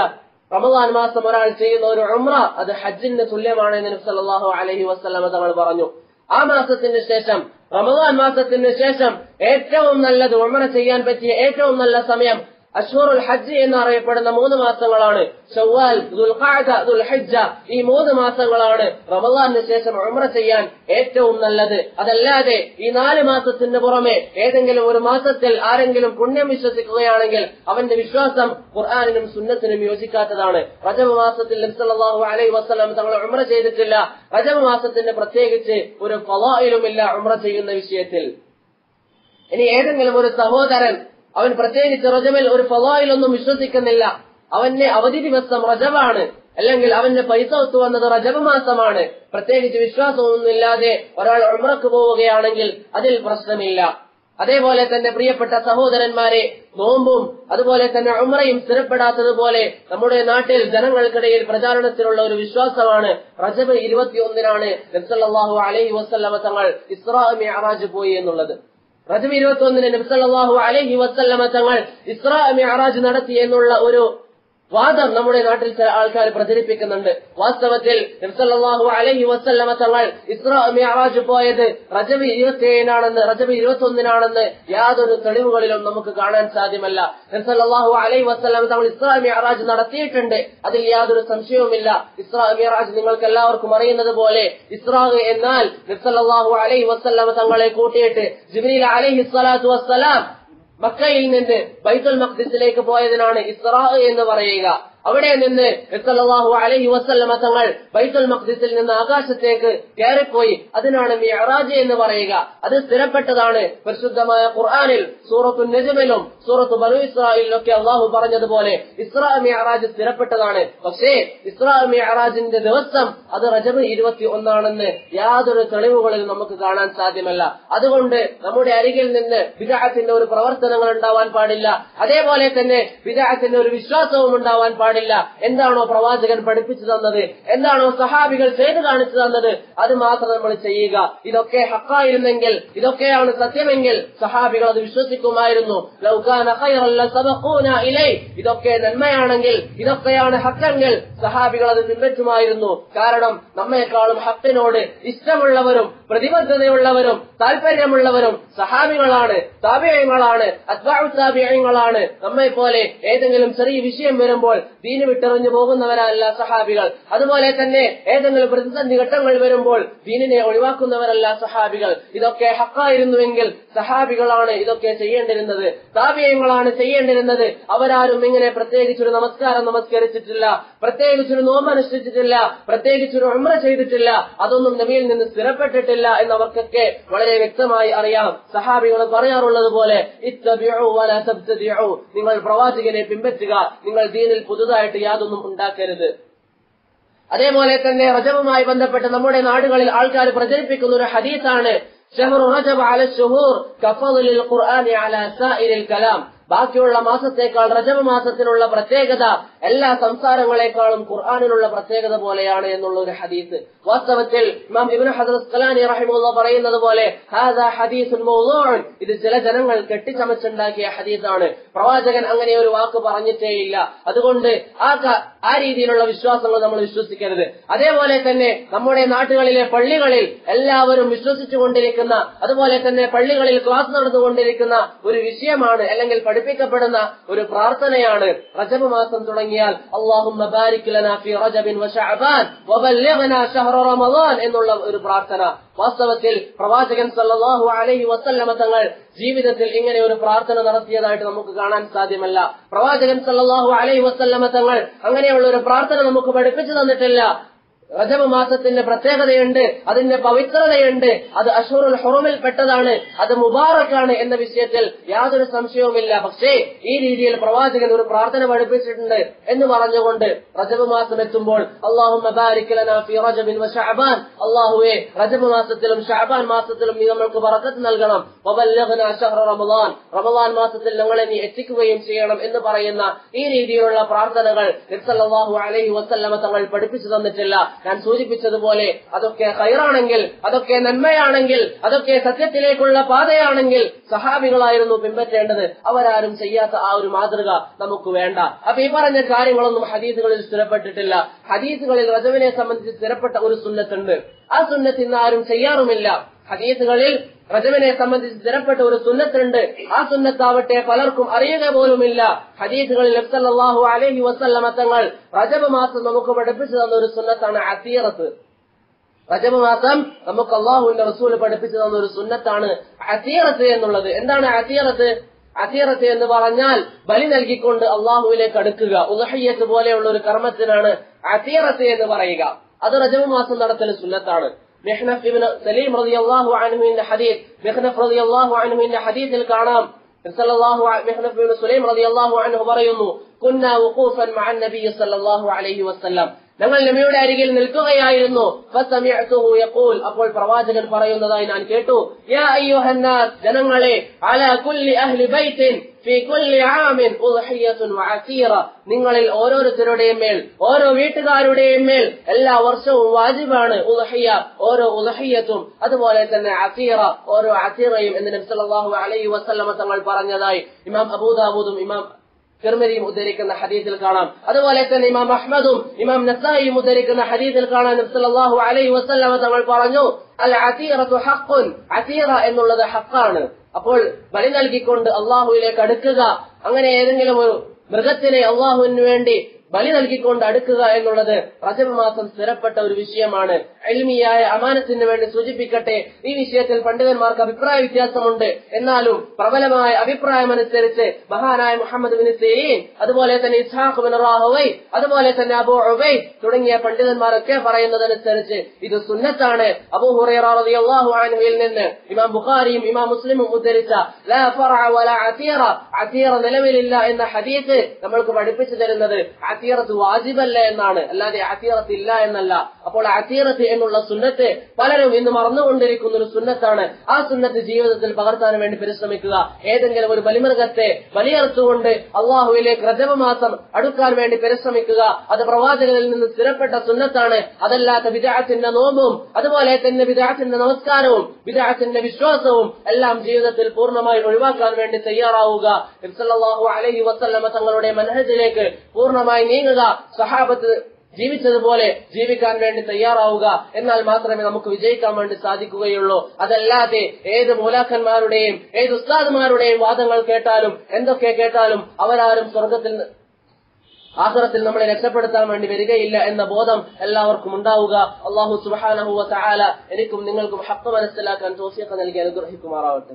റമളാൻ മാസം ഒരാൾ ചെയ്യുന്ന ഒരു ഉംറ അത് ഹജ്ജിന് തുല്യമാണ് എന്ന് നബി സല്ലല്ലാഹു അലൈഹി വസല്ലമ തങ്ങൾ പറഞ്ഞു. ആ മാസത്തിന് ശേഷം, റമളാൻ മാസത്തിന് ശേഷം ഏറ്റവും നല്ലത്, ഉംറ ചെയ്യാൻ പറ്റിയ ഏറ്റവും നല്ല സമയം അശ്ഹുറുൽ ഹജ്ജ് എന്നറിയപ്പെടുന്ന 3 മാസങ്ങളാണ്. ശവ്വാൽ, ദുൽഖഅദ, ദുൽഹിജ്ജ. ഈ 3 മാസങ്ങളാണ് റമളാനിന് ശേഷം ഉംറ ചെയ്യാൻ ഏറ്റവും നല്ലത്. അതല്ലാതെ ഈ 4 മാസത്തിന് പുറമെ ഏതെങ്കിലും ഒരു മാസത്തിൽ ആരെങ്കിലും പുണ്യം വിശ്വസിക്കുകയാണെങ്കിൽ അവന്റെ വിശ്വാസം ഖുർആനിനും സുന്നത്തിനും യോജിക്കാത്തതാണ്. റജബ് മാസത്തിൽ നബി സല്ലല്ലാഹു അലൈഹി വസല്ലം തങ്ങൾ ഉംറ ചെയ്തിട്ടില്ല. റജബ് മാസത്തിന്റെ പ്രത്യേകിച്ച് ഒരു ഫളായിലുമില്ല ഉംറ ചെയ്യുന്ന വിഷയത്തിൽ. ഇനി ഏതെങ്കിലും ഒരു സഹോദരൻ അവൻ പ്രത്യേകിച്ച് റജബിൽ ഒരു ഫളായിലൊന്നും വിശ്വസിക്കുന്നില്ല, അവന്റെ അവധി ദിവസം റജബാണ്, അല്ലെങ്കിൽ അവന്റെ പൈസ ഒത്തു വന്നത് റജബ് മാസമാണ്, പ്രത്യേകിച്ച് വിശ്വാസമൊന്നുമില്ലാതെ ഒരാൾ ഉംറക്ക് പോവുകയാണെങ്കിൽ അതിൽ പ്രശ്നമില്ല. അതേപോലെ തന്നെ പ്രിയപ്പെട്ട സഹോദരന്മാരെ, നോമ്പും അതുപോലെ തന്നെ ഉംറയും സ്ഥിരപ്പെടാത്തതുപോലെ നമ്മുടെ നാട്ടിൽ ജനങ്ങൾക്കിടയിൽ പ്രചാരണത്തിലുള്ള ഒരു വിശ്വാസമാണ് റജബ് 21-നാണ് നബി സല്ലല്ലാഹു അലൈഹി വസല്ലമ തങ്ങൾ ഇസ്രാ മിഅ്റാജ് പോയി എന്നുള്ളത്. റജബ് 21-ന് നബി സല്ലല്ലാഹു അലൈഹി വസല്ലമ തങ്ങൾ ഇസ്രാ മിഅ്റാജ് നടത്തി എന്നുള്ള ഒരു വാദം നമ്മുടെ നാട്ടിൽ ചില ആൾക്കാർ പ്രചരിപ്പിക്കുന്നുണ്ട്. വാസ്തവത്തിൽ നബി സല്ലല്ലാഹു അലൈഹി വസല്ലമ തങ്ങൾ ഇസ്രാ മിഅ്റാജ് പോയത് റജബ് 27-നാണെന്ന്, റജബ് 21-നാണെന്ന് യാതൊരു തെളിവുകളിലും നമുക്ക് കാണാൻ സാധ്യമല്ല. നബി സല്ലല്ലാഹു അലൈഹി വസല്ലമ തങ്ങൾ ഇസ്രാ മിഅ്റാജ് നടത്തിയിട്ടുണ്ട്, അതിൽ യാതൊരു സംശയവുമില്ല. ഇസ്രാ മിഅ്റാജ് നിങ്ങൾക്ക് എല്ലാവർക്കും അറിയുന്നത് പോലെ ഇസ്രാ എന്നാൽ നബി സല്ലല്ലാഹു അലൈഹി വസല്ലമ തങ്ങളെ കൂട്ടിയിട്ട് ജിബ്രീൽ അലൈഹി സ്വലാത്തു വസ്സലാം മക്കയിൽ നിന്ന് ബൈത്തുൽ മഖ്ദിസിലേക്ക് പോയതിനാണ് ഇസ്റാ എന്ന് പറയുക. അവിടെ നിന്ന് സല്ലല്ലാഹു അലൈഹി വസല്ലമ തങ്ങൾ ബൈത്തുൽ മഖ്ദിസിൽ നിന്ന് ആകാശത്തേക്ക് കയറിപ്പോയി. അതിനാണ് മിഅ്റാജ് എന്ന് പറയുക. അത് സ്ഥിരപ്പെട്ടതാണ്. പരിശുദ്ധമായ ഖുർആനിൽ സൂറത്തുൻ നജ്മിലും സൂറത്തു ബനൂ ഇസ്രാഈലിലൊക്കെ അല്ലാഹു പറഞ്ഞതുപോലെ ഇസ്റാ മിഅ്റാജ് സ്ഥിരപ്പെട്ടതാണ്. പക്ഷേ ഇസ്റാ മിഅ്റാജിന്റെ ദിവസം അത് റജബ് 21 യാതൊരു തെളിവുകളിലും നമുക്ക് കാണാൻ സാധ്യമല്ല. അതുകൊണ്ട് നമ്മുടെ അരികിൽ നിന്ന് ബിദ്അത്തിന്റെ ഒരു പ്രവർത്തനങ്ങൾ ഉണ്ടാവാൻ പാടില്ല. അതേപോലെ തന്നെ ബിദ്അത്തിന്റെ ഒരു വിശ്വാസവും ഉണ്ടാവാൻ പാടില്ല. എന്താണോ പ്രവാചകൻ പഠിപ്പിച്ചു തന്നത്, എന്താണോ സഹാബികൾ ചെയ്തു കാണിച്ചു തന്നത്, അത് മാത്രം നമ്മൾ ചെയ്യുക. ഇതൊക്കെ ഹക്കായിരുന്നെങ്കിൽ, ഇതൊക്കെയാണ് സത്യമെങ്കിൽ സഹാബികൾ അത് വിശ്വസിക്കുമായിരുന്നു. ലൗ കാന ഖൈറൻ ലസബഖൂനാ ഇലൈ, ഇതൊക്കെ നന്മയാണെങ്കിൽ, ഇതൊക്കെയാണ് ഹക്കെങ്കിൽ സഹാബികൾ അത് പിൻപറ്റുമായിരുന്നു. കാരണം നമ്മെക്കാളും ഹക്കിനോട് ഇഷ്ടമുള്ളവരും പ്രതിബദ്ധതയുള്ളവരും താല്പര്യമുള്ളവരും സഹാബികളാണ്, താബിഈങ്ങളാണ്, അത്ബഉ താബിഈങ്ങളാണ്. നമ്മെ പോലെ ഏതെങ്കിലും ചെറിയ വിഷയം വരുമ്പോൾ ദീന് വിട്ടെറിഞ്ഞു പോകുന്നവരല്ല സഹാബികൾ. അതുപോലെ തന്നെ ഏതെങ്കിലും പ്രതിസന്ധി ഘട്ടങ്ങൾ വരുമ്പോൾ ദീനിനെ ഒഴിവാക്കുന്നവരല്ല സഹാബികൾ. ഇതൊക്കെ ഹക്കായിരുന്നുവെങ്കിൽ സഹാബികളാണ് ഇതൊക്കെ ചെയ്യേണ്ടിരുന്നത്, താബിഈങ്ങളാണ് ചെയ്യേണ്ടിരുന്നത്. അവരാരും ഇങ്ങനെ പ്രത്യേകിച്ചൊരു നമസ്കാരം നമസ്കരിച്ചിട്ടില്ല, പ്രത്യേകിച്ചൊരു നോമ്പ് അനുഷ്ഠിച്ചിട്ടില്ല, പ്രത്യേകിച്ചൊരു ഉംറ ചെയ്തിട്ടില്ല. അതൊന്നും നബിയിൽ നിന്ന് സ്ഥിരപ്പെട്ടിട്ടില്ല എന്നവർക്കൊക്കെ വളരെ വ്യക്തമായി അറിയാം. സഹാബികൾ പറയാറുള്ളത് പോലെ ഇത്തബിഉ വലാ തബ്തദിഉ, നിങ്ങൾ പ്രവാചകനെ പിൻപറ്റുക, നിങ്ങൾ ദീനിൽ പുതുതായിട്ട് യാതൊന്നും ഉണ്ടാക്കരുത്. അതേപോലെ തന്നെ റജബുമായി ബന്ധപ്പെട്ട് നമ്മുടെ നാടുകളിൽ ആൾക്കാർ പ്രചരിപ്പിക്കുന്ന ഒരു ഹദീസാണ് ശഹ്റു റജബ് അല ശുഹൂർ കഫളിൽ ഖുർആനി അലാ സായിരിൽ കലാം. ബാക്കിയുള്ള മാസത്തേക്കാൾ റജബ് മാസത്തിനുള്ള പ്രത്യേകത എല്ലാ സംസാരങ്ങളെക്കാളും ഖുർആനിലുള്ള പ്രത്യേകത പോലെയാണ് എന്നുള്ള ഒരു ഹദീസ്. വാസ്തവത്തിൽ ഇമാം ഇബ്നു ഹജർ അസ്ഖലാനി റഹിമഹുല്ലാഹ് പറയുന്നത് പോലെ ഹാദാ ഹദീസുൻ മൗദൂഉൻ, ഇത് ചില ജനങ്ങൾ കെട്ടിച്ചമച്ചുണ്ടാക്കിയ ഹദീസാണ്. പ്രവാചകൻ അങ്ങനെ ഒരു വാക്ക് പറഞ്ഞിട്ടേയില്ല. അതുകൊണ്ട് ആ രീതിയിലുള്ള വിശ്വാസങ്ങൾ നമ്മൾ വിശ്വസിക്കരുത്. അതേപോലെ തന്നെ നമ്മുടെ നാട്ടുകളിലെ പള്ളികളിൽ എല്ലാവരും വിശ്വസിച്ചുകൊണ്ടിരിക്കുന്ന, അതുപോലെ തന്നെ പള്ളികളിൽ ക്ലാസ് നടന്നുകൊണ്ടിരിക്കുന്ന ഒരു വിഷയമാണ്, അല്ലെങ്കിൽ പഠിപ്പിക്കപ്പെടുന്ന ഒരു പ്രാർത്ഥനയാണ് റജബ് മാസം തുടങ്ങിയാൽ അല്ലാഹുമ്മ ബാരിക് ലനാ ഫീ റജബിൻ വശഅബാൻ വബല്ലിഗ്നാ ശഹ്റ റമളാൻ എന്നുള്ള ഒരു പ്രാർത്ഥന. വാസ്തവത്തിൽ പ്രവാചകൻ സല്ലല്ലാഹു അലൈഹി വസല്ലമ തങ്ങൾ ജീവിതത്തിൽ ഇങ്ങനെ ഒരു പ്രാർത്ഥന നടത്തിയതായിട്ട് നമുക്ക് കാണാൻ സാധ്യമല്ല. പ്രവാചകൻ സല്ലല്ലാഹു അലൈഹി വസല്ലമ തങ്ങൾ അങ്ങനെയുള്ള ഒരു പ്രാർത്ഥന നമുക്ക് പഠിപ്പിച്ചു തന്നിട്ടില്ല. റജബ് മാസത്തിന്റെ പ്രത്യേകതയുണ്ട്, അതിന്റെ പവിത്രതയുണ്ട്, അത് അശ്ഹുറുൽ ഹുറമിൽ പെട്ടതാണ്, അത് മുബാറക്കാണ് എന്ന വിഷയത്തിൽ യാതൊരു സംശയവുമില്ല. പക്ഷേ ഈ രീതിയിൽ പ്രവാചകൻ ഒരു പ്രാർത്ഥന പഠിപ്പിച്ചിട്ടുണ്ട് എന്ന് പറഞ്ഞുകൊണ്ട് റജബ് മാസം എത്തുമ്പോൾ അല്ലാഹുമ്മ ബാരിക് ലനാ ഫീ റജബിൻ വശഅബാൻ, അല്ലാഹുവേ റജബ് മാസത്തിലും ശഅബാൻ മാസത്തിലും നീ നമ്മൾക്ക് ബറക്കത്ത് നൽകണം, വബല്ലിഗ്നാ ശഹ്റ റമളാൻ, റമളാൻ മാസത്തിൽ ഞങ്ങളെ നീ എത്തിക്കുകയും ചെയ്യണം എന്ന് പറയുന്ന ഈ രീതിയിലുള്ള പ്രാർത്ഥനകൾ നബി സല്ലല്ലാഹു അലൈഹി വസല്ലമ തങ്ങൾ പഠിപ്പിച്ചു തന്നിട്ടില്ല. ഞാൻ സൂചിപ്പിച്ചതുപോലെ അതൊക്കെ ഖൈറാണെങ്കിൽ, അതൊക്കെ നന്മയാണെങ്കിൽ, അതൊക്കെ സത്യത്തിലേക്കുള്ള പാതയാണെങ്കിൽ സഹാബികളായിരുന്നു പിൻപറ്റേണ്ടത്. അവരാരും ചെയ്യാത്ത ആ ഒരു മാതൃക നമുക്ക് വേണ്ട. അപ്പൊ ഈ പറഞ്ഞ കാര്യങ്ങളൊന്നും ഹദീസുകളിൽ സ്ഥിരപ്പെട്ടിട്ടില്ല. ഹദീസുകളിൽ റജബിനെ സംബന്ധിച്ച് സ്ഥിരപ്പെട്ട ഒരു സുന്നത്തുണ്ട്. ആ സുന്നത്ത് ഇന്ന് ആരും ചെയ്യാറുമില്ല. ഹദീസുകളിൽ റജബിനെ സംബന്ധിച്ച് സ്ഥിരപ്പെട്ട ഒരു സുന്നത്തുണ്ട്. ആ സുന്നത്താവട്ടെ പലർക്കും അറിയുക പോലുമില്ല. ഹദീസുകളിൽ നബി സല്ലല്ലാഹു അലൈഹി വസല്ലമ തങ്ങൾ റജബ് മാസം നമുക്ക് പഠിപ്പിച്ചു തന്ന ഒരു സുന്നത്താണ് അസീറത്ത്. റജബ് മാസം നമുക്ക് അല്ലാഹുവിന്റെ റസൂൽ പഠിപ്പിച്ചു തന്ന ഒരു സുന്നത്താണ് അസീറത്ത് എന്നുള്ളത്. എന്താണ് അസീറത്ത്? അസീറത്ത് എന്ന് പറഞ്ഞാൽ ബലി നൽകിക്കൊണ്ട് അല്ലാഹുവിലേക്ക് അടുക്കുക. ഉദ്ഹിയ്യത്ത് പോലെയുള്ള ഒരു കർമ്മത്തിനാണ് അസീറത്ത് എന്ന് പറയുക. അത് റജബ് മാസം നടത്തൽ സുന്നത്താണ്. മിഹ്നഫ് ഇബ്നു സലീം റളിയല്ലാഹു അൻഹുവിന്റെ ഹദീസ്, മിഹ്നഫ് റളിയല്ലാഹു അൻഹുവിന്റെ ഹദീസിൽ കാണാം മിഹ്നഫ് ഇബ്നു സലീം റളിയല്ലാഹു അൻഹു പറയുന്നു, കുന്നാ വഖൂഫൻ മഅൻ നബി സല്ലല്ലാഹു അലൈഹി വസല്ലം, ഞങ്ങൾ നബിയുടെ അരികിൽ നിൽക്കുകയായിരുന്നു. ഫസമിഅതുഹു യഖൂൽ, അപ്പോൾ പ്രവാചകൻ പറയുന്നതായി ഞാൻ കേട്ടു, യാ അയ്യുഹന്നാസ്, ജനങ്ങളെ, അലാ കുല്ലി അഹ്ലി ബൈത്തിൻ ഫീ കുല്ലി ആമിൻ ഉദ്ഹിയ്യത്തുൻ വഅസീറ, നിങ്ങളിൽ ഓരോരുത്തരുടെയും മേൽ, ഓരോ വീട്ടുകാരുടെയും മേൽ എല്ലാ വർഷവും വാജിബാണ് ഉദ്ഹിയ്യ, ഓരോ ഉദ്ഹിയ്യത്തും, അതുപോലെ തന്നെ അസീറ, ഓരോ അസീറയും എന്ന് നബി സല്ലല്ലാഹു അലൈഹി വസല്ലമ തങ്ങൾ പറഞ്ഞതായി ഇമാം അബൂദാവൂദും ഇമാം തിർമിദിയും ഉദ്ധരിക്കുന്ന ഹദീസിൽ കാണാം. അതുപോലെ തന്നെ ഇമാം അഹ്മദും ഇമാം നസായിയും ഉദ്ധരിക്കുന്ന ഹദീസിൽ കാണാൻ നബി സല്ലല്ലാഹു അലൈഹി വസല്ലമ തങ്ങൾ പറഞ്ഞു, അൽ അസീറത്തു ഹഖ്ഖുൻ, അസീറ എന്നുള്ളത് ഹഖാണ്. അപ്പോൾ ബലി നൽകിക്കൊണ്ട് അള്ളാഹുവിലേക്ക് അടുക്കുക, അങ്ങനെ ഏതെങ്കിലും ഒരു മൃഗത്തിനെ അള്ളാഹുവിന് വേണ്ടി ബലി നൽകിക്കൊണ്ട് അടുക്കുക എന്നുള്ളത് റജബ് മാസം സ്ഥിരപ്പെട്ട ഒരു വിഷയമാണ്. ഇൽമിയായ അമാനത്തിന് വേണ്ടി സൂചിപ്പിക്കട്ടെ, ഈ വിഷയത്തിൽ പണ്ഡിതന്മാർക്ക് അഭിപ്രായ വ്യത്യാസമുണ്ട്. എന്നാലും പ്രബലമായ അഭിപ്രായമനുസരിച്ച് മഹാനായ മുഹമ്മദ് ബിൻ സിരീൻ, അതുപോലെ തന്നെ ഇസ്ഹാഖ് ബിൻ റാഹുവൈ, അതുപോലെ തന്നെ അബൂ ഉബൈദ് തുടങ്ങിയ പണ്ഡിതന്മാരൊക്കെ പറയുന്നതനുസരിച്ച് ഇത് സുന്നത്താണ്. അബൂ ഹുറൈറ റളിയല്ലാഹു അൻഹുവിൽ നിന്ന് ഇമാം ബുഖാരിയും ഇമാം മുസ്ലിമും ഉദ്ധരിച്ച ലാ ഫർഅ വലാ അതീറ, അതീറ നിലവിലില്ല എന്ന ഹദീസ് നമ്മൾക്ക് പഠിപ്പിച്ചു തരുന്നത് അതീറത്ത് വാജിബല്ല എന്നാണ്, അല്ലാതെ അതീറത്ത് ഇല്ല എന്നല്ല. അപ്പോൾ അതീറത്ത് എന്നുള്ള സുന്നത്ത് പലരും ഇന്ന് മറന്നുകൊണ്ടിരിക്കുന്ന ഒരു സുന്നത്താണ്. ആ സുന്നത്ത് ജീവിതത്തിൽ പകർത്താൻ വേണ്ടി പരിശ്രമിക്കുക. ഏതെങ്കിലും ഒരു ബലിമൃഗത്തെ ബലിയർത്തുകൊണ്ട് അള്ളാഹുവിലേക്ക് റജബ് മാസം അടുക്കാൻ വേണ്ടി പരിശ്രമിക്കുക. അത് പ്രവാചകനിൽ നിന്ന് സ്ഥിരപ്പെട്ട സുന്നത്താണ്. അതല്ലാത്ത ബിദ്അത്തിന്റെ നോമ്പും അതുപോലെ തന്നെ ബിദ്അത്തിന്റെ നമസ്കാരവും ബിദ്അത്തിന്റെ വിശ്വാസവും എല്ലാം ജീവിതത്തിൽ പൂർണ്ണമായി ഒഴിവാക്കാൻ വേണ്ടി തയ്യാറാവുക. നബി സല്ലല്ലാഹു അലൈഹി വസല്ലമ തങ്ങളുടെ മനഹജിലേക്ക് പൂർണ്ണമായി നീങ്ങുക. സഹാബത്ത് ജീവിച്ചതുപോലെ ജീവിക്കാൻ വേണ്ടി തയ്യാറാവുക. എന്നാൽ മാത്രമേ നമുക്ക് വിജയിക്കാൻ വേണ്ടി സാധിക്കുകയുള്ളൂ. അതല്ലാതെ ഏത് മൂലാഖന്മാരുടെയും ഏത് ഉസ്താദുമാരുടെയും വാദങ്ങൾ കേട്ടാലും എന്തൊക്കെ കേട്ടാലും അവരാരും സ്വർഗത്തിൽ ആഖിറത്തിൽ നമ്മളെ രക്ഷപ്പെടുത്താൻ വേണ്ടി വരികയില്ല എന്ന ബോധം എല്ലാവർക്കും ഉണ്ടാവുക. അല്ലാഹു സുബ്ഹാനഹു വ തആല എനിക്കും നിങ്ങൾക്കും ഹഖ് മനസ്സിലാക്കാൻ തൗഫീഖ് നൽകി അനുഗ്രഹിക്കുമാറാവട്ടെ.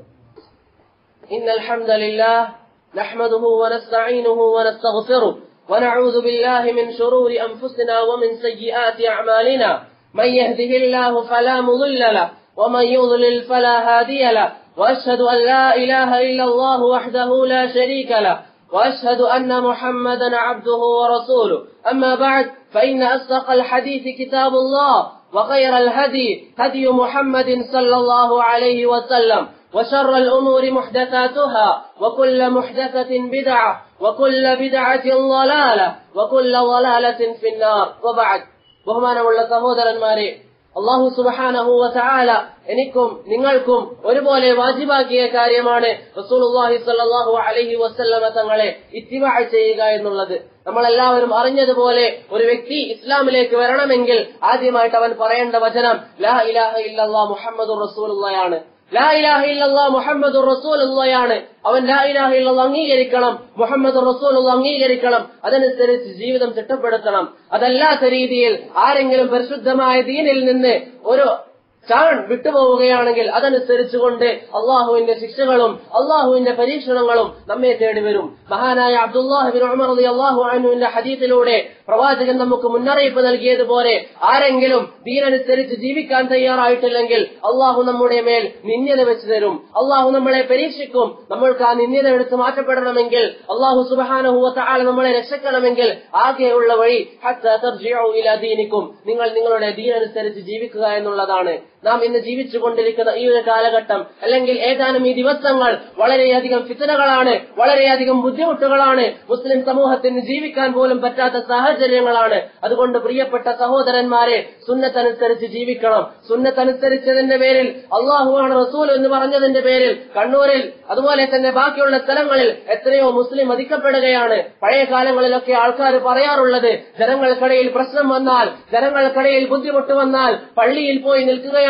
ഇന്നൽ ഹംദലില്ലാഹ് നഹ്മദുഹു വ നസ്തഈനുഹു വ നസ്തഗ്ഫിറുഹു ونعوذ بالله من شرور أنفسنا ومن سيئات أعمالنا من يهده الله فلا مضل له ومن يضلل فلا هادي له وأشهد أن لا إله إلا الله وحده لا شريك له وأشهد أن محمدا عبده ورسوله أما بعد فإن أصدق الحديث كتاب الله وخير الهدي هدي محمد صلى الله عليه وسلم وشر الأمور محدثاتها وكل محدثة بدعة وكل بدعة ضلالة وكل ضلالة في النار وبعد. ബഹുമാനമുള്ള സഹോദരന്മാരെ, അല്ലാഹു സുബ്ഹാനഹു വ തആല എനിക്കും നിങ്ങൾക്കും ഒരുപോലെ വാജിബാക്കിയ കാര്യമാണ് റസൂലുള്ളാഹി സ്വല്ലല്ലാഹു അലൈഹി വസല്ലമ തങ്ങളെ ഇത്തിബാ ചെയ്യുക എന്നുള്ളത്. നമ്മളെല്ലാവരും അറിഞ്ഞതുപോലെ ഒരു വ്യക്തി ഇസ്ലാമിലേക്ക് വരണമെങ്കിൽ ആദ്യമായിട്ട് അവൻ പറയേണ്ട വചനം ലാ ഇലാഹ ഇല്ലല്ലാഹ് മുഹമ്മദുർ റസൂലുള്ളാഹയാണ്. ലാ ഇലാഹ ഇല്ലല്ലാഹ് മുഹമ്മദുർ റസൂലുള്ളാഹയാണ്. അവൻ ലാ ഇലാഹ ഇല്ലല്ലാഹ് അംഗീകരിക്കണം, മുഹമ്മദുർ റസൂലുള്ളാഹ് അംഗീകരിക്കണം. അതനുസരിച്ച് ജീവിതം ചിട്ടപ്പെടുത്തണം. അതല്ലാത്ത രീതിയിൽ ആരെങ്കിലും പരിശുദ്ധമായ ദീനിൽ നിന്ന് ഒരു ചാൺ വിട്ടുപോവുകയാണെങ്കിൽ അതനുസരിച്ചുകൊണ്ട് അള്ളാഹുവിന്റെ ശിക്ഷകളും അള്ളാഹുവിന്റെ പരീക്ഷണങ്ങളും നമ്മെ തേടി വരും. മഹാനായ അബ്ദുല്ലാഹ് ബിൻ ഉമർ റളിയല്ലാഹു അൻഹുവിന്റെ ഹദീസിലൂടെ പ്രവാചകൻ നമുക്ക് മുന്നറിയിപ്പ് നൽകിയതുപോലെ ആരെങ്കിലും ദീനനുസരിച്ച് ജീവിക്കാൻ തയ്യാറായിട്ടില്ലെങ്കിൽ അള്ളാഹു നമ്മുടെ മേൽ നിന്ദ്യത വെച്ചു തരും. അള്ളാഹു നമ്മളെ പരീക്ഷിക്കും. നമ്മൾക്ക് ആ നിന്ദ്യത എടുത്ത് മാറ്റപ്പെടണമെങ്കിൽ, അള്ളാഹു സുബ്ഹാനഹു വ തആല നമ്മളെ രക്ഷിക്കണമെങ്കിൽ ആകെയുള്ള വഴി ഹത്താ തർജിഉ ഇലാ ദീനിക്കും, നിങ്ങൾ നിങ്ങളുടെ ദീനനുസരിച്ച് ജീവിക്കുക എന്നുള്ളതാണ്. നാം ഇന്ന് ജീവിച്ചുകൊണ്ടിരിക്കുന്ന ഈ ഒരു കാലഘട്ടം അല്ലെങ്കിൽ ഏതാനും ഈ ദിവസങ്ങൾ വളരെയധികം ഫിത്നകളാണ്, വളരെയധികം ബുദ്ധിമുട്ടുകളാണ്. മുസ്ലിം സമൂഹത്തിന് ജീവിക്കാൻ പോലും പറ്റാത്ത സാഹചര്യങ്ങളാണ്. അതുകൊണ്ട് പ്രിയപ്പെട്ട സഹോദരന്മാരെ, സുന്നത്തനുസരിച്ച് ജീവിക്കണം. സുന്നത്തനുസരിച്ചതിന്റെ പേരിൽ, അള്ളാഹുവാണ് റസൂൽ എന്ന് പറഞ്ഞതിന്റെ പേരിൽ കണ്ണൂരിൽ അതുപോലെ തന്നെ ബാക്കിയുള്ള സ്ഥലങ്ങളിൽ എത്രയോ മുസ്ലിം വധിക്കപ്പെടുകയാണ്. പഴയ കാലങ്ങളിലൊക്കെ ആൾക്കാർ പറയാറുള്ളത്, ജനങ്ങൾക്കിടയിൽ പ്രശ്നം വന്നാൽ, ജനങ്ങൾക്കിടയിൽ ബുദ്ധിമുട്ട് വന്നാൽ പള്ളിയിൽ പോയി നിൽക്കുകയാണെങ്കിൽ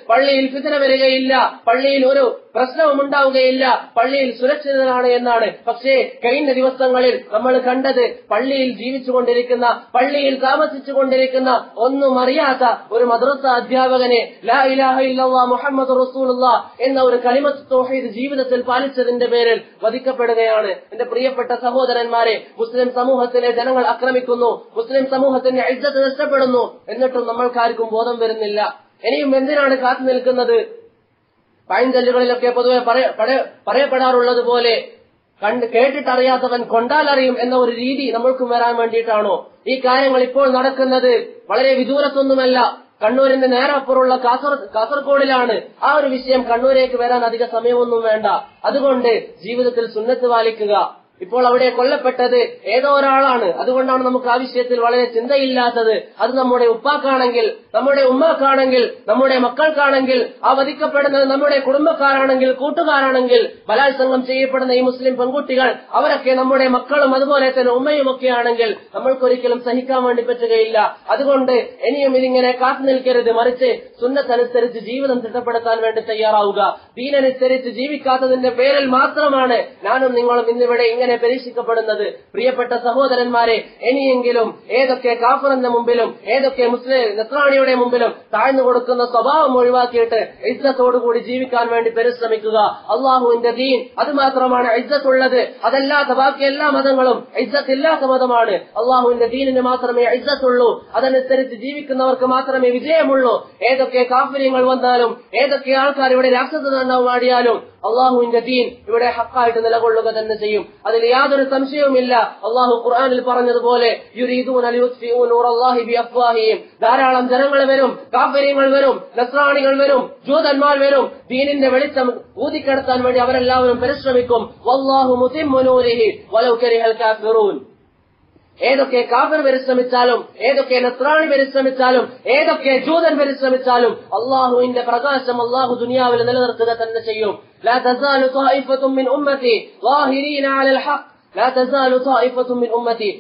പള്ളിയിൽ ഫിത്ന വരികയില്ല, പള്ളിയിൽ ഒരു പ്രശ്നവും ഉണ്ടാവുകയില്ല, പള്ളിയിൽ സുരക്ഷിതനാണ് എന്നാണ്. പക്ഷേ കഴിഞ്ഞ ദിവസങ്ങളിൽ നമ്മൾ കണ്ടത് പള്ളിയിൽ ജീവിച്ചുകൊണ്ടിരിക്കുന്ന, പള്ളിയിൽ താമസിച്ചുകൊണ്ടിരിക്കുന്ന ഒന്നും അറിയാത്ത ഒരു മദ്രസ അധ്യാപകനെ ലാ ഇലാഹ ഇല്ലല്ലാഹ് മുഹമ്മദുർ റസൂലുള്ളാഹ് എന്ന ഒരു കലിമത്ത് തൗഹീദ് ജീവിതത്തിൽ പാലിച്ചതിന്റെ പേരിൽ വധിക്കപ്പെടുകയാണ്. എന്റെ പ്രിയപ്പെട്ട സഹോദരന്മാരെ, മുസ്ലിം സമൂഹത്തിലെ ജനങ്ങൾ ആക്രമിക്കുന്നു, മുസ്ലിം സമൂഹത്തിന്റെ ഇജ്ജത്ത് നഷ്ടപ്പെടുന്നു. എന്നിട്ടും നമ്മൾക്കാർക്കും ബോധം വരുന്നില്ല. ഇനിയും എന്തിനാണ് കാത്തു നിൽക്കുന്നത്? പഴഞ്ചൊല്ലുകളിലൊക്കെ പൊതുവെ പറയപ്പെടാറുള്ളത് പോലെ കേട്ടിട്ടറിയാത്തവൻ കൊണ്ടാലറിയും എന്ന ഒരു രീതി നമ്മൾക്കും വരാൻ വേണ്ടിയിട്ടാണോ ഈ കാര്യങ്ങൾ ഇപ്പോൾ നടക്കുന്നത്? വളരെ വിദൂരത്തൊന്നുമല്ല, കണ്ണൂരിന്റെ നേരെ അപ്പുറമുള്ള കാസർഗോഡിലാണ്. ആ ഒരു വിഷയം കണ്ണൂരേക്ക് വരാൻ അധിക സമയമൊന്നും വേണ്ട. അതുകൊണ്ട് ജീവിതത്തിൽ സുന്നത്ത് പാലിക്കുക. ഇപ്പോൾ അവിടെ കൊല്ലപ്പെട്ടത് ഏതോ ഒരാളാണ്. അതുകൊണ്ടാണ് നമുക്ക് ആ വിഷയത്തിൽ വളരെ ചിന്തയില്ലാത്തത്. അത് നമ്മുടെ ഉപ്പാക്കാണെങ്കിൽ, നമ്മുടെ ഉമ്മാക്കാണെങ്കിൽ, നമ്മുടെ മക്കൾക്കാണെങ്കിൽ, ആ വധിക്കപ്പെടുന്നത് നമ്മുടെ കുടുംബക്കാരാണെങ്കിൽ, കൂട്ടുകാരാണെങ്കിൽ, ബലാത്സംഗം ചെയ്യപ്പെടുന്ന ഈ മുസ്ലിം പെൺകുട്ടികൾ അവരൊക്കെ നമ്മുടെ മക്കളും അതുപോലെ തന്നെ ഉമ്മയും ഒക്കെ ആണെങ്കിൽ നമ്മൾക്കൊരിക്കലും സഹിക്കാൻ വേണ്ടി പറ്റുകയില്ല. അതുകൊണ്ട് ഇനിയും ഇതിങ്ങനെ കാത്തു നിൽക്കരുത്. മറിച്ച് സുന്നത്തനുസരിച്ച് ജീവിതം തിട്ടപ്പെടുത്താൻ വേണ്ടി തയ്യാറാവുക. ദീനനുസരിച്ച് ജീവിക്കാത്തതിന്റെ പേരിൽ മാത്രമാണ് ഞാനും നിങ്ങളും ഇന്നിവിടെ ഇങ്ങനെ പരീക്ഷിക്കപ്പെടുന്നത്. പ്രിയപ്പെട്ട സഹോദരന്മാരെ, ഇനിയെങ്കിലും ഏതൊക്കെ കാഫിറിന്റെ മുമ്പിലും ഏതൊക്കെ മുസ്ലിം നസ്രാണിയുടെ മുമ്പിലും താഴ്ന്നു കൊടുക്കുന്ന സ്വഭാവം ഒഴിവാക്കിയിട്ട് ഇസ്സത്തോടുകൂടി ജീവിക്കാൻ വേണ്ടി പരിശ്രമിക്കുക. അള്ളാഹുവിന്റെ ദീൻ അത് മാത്രമാണ് ഇസ്സത്തുള്ളത്. അതല്ലാത്ത ബാക്കി എല്ലാ മതങ്ങളും ഇസ്സത്തില്ലാത്ത മതമാണ്. അള്ളാഹുവിന്റെ ദീനിന് മാത്രമേ ഇസ്സത്തുള്ളൂ. അതനുസരിച്ച് ജീവിക്കുന്നവർക്ക് മാത്രമേ വിജയമുള്ളൂ. ഏതൊക്കെ കാഫിര്യങ്ങൾ വന്നാലും ഏതൊക്കെ ആൾക്കാർ ഇവിടെ രാക്ഷസനാടിയാലും അള്ളാഹുവിന്റെ ദീൻ ഇവിടെ ഹക്കായിട്ട് നിലകൊള്ളുക തന്നെ ചെയ്യും. അതിൽ യാതൊരു സംശയവുമില്ല. അള്ളാഹു ഖുർആനിൽ പറഞ്ഞതുപോലെ ധാരാളം ജനങ്ങൾ വരും, കാഫിര്യങ്ങൾ വരും, നസ്രാണികൾ വരും, ജൂതന്മാർ വരും. ദീനിന്റെ വെളിച്ചം ഊതിക്കെടുത്താൻ വേണ്ടി അവരെല്ലാവരും പരിശ്രമിക്കും. വല്ലാഹു മുതിമ്മു നൂരിഹി വലൗ കരിഹൽ കാഫിറൂൻ. ഏതൊക്കെ കാഫിർ പരിശ്രമിച്ചാലും ഏതൊക്കെ നസ്രാണി പരിശ്രമിച്ചാലും ഏതൊക്കെ ജൂതൻ പരിശ്രമിച്ചാലും അള്ളാഹുവിന്റെ പ്രകാശം അള്ളാഹു ദുനിയാവിൽ നിലനിർത്തുക തന്നെ ചെയ്യും. ലാ തസാലു ത്വായിഫത്തും മിൻ ഉമ്മത്തി ളാഹിരീന അലൽ ഹഖ്.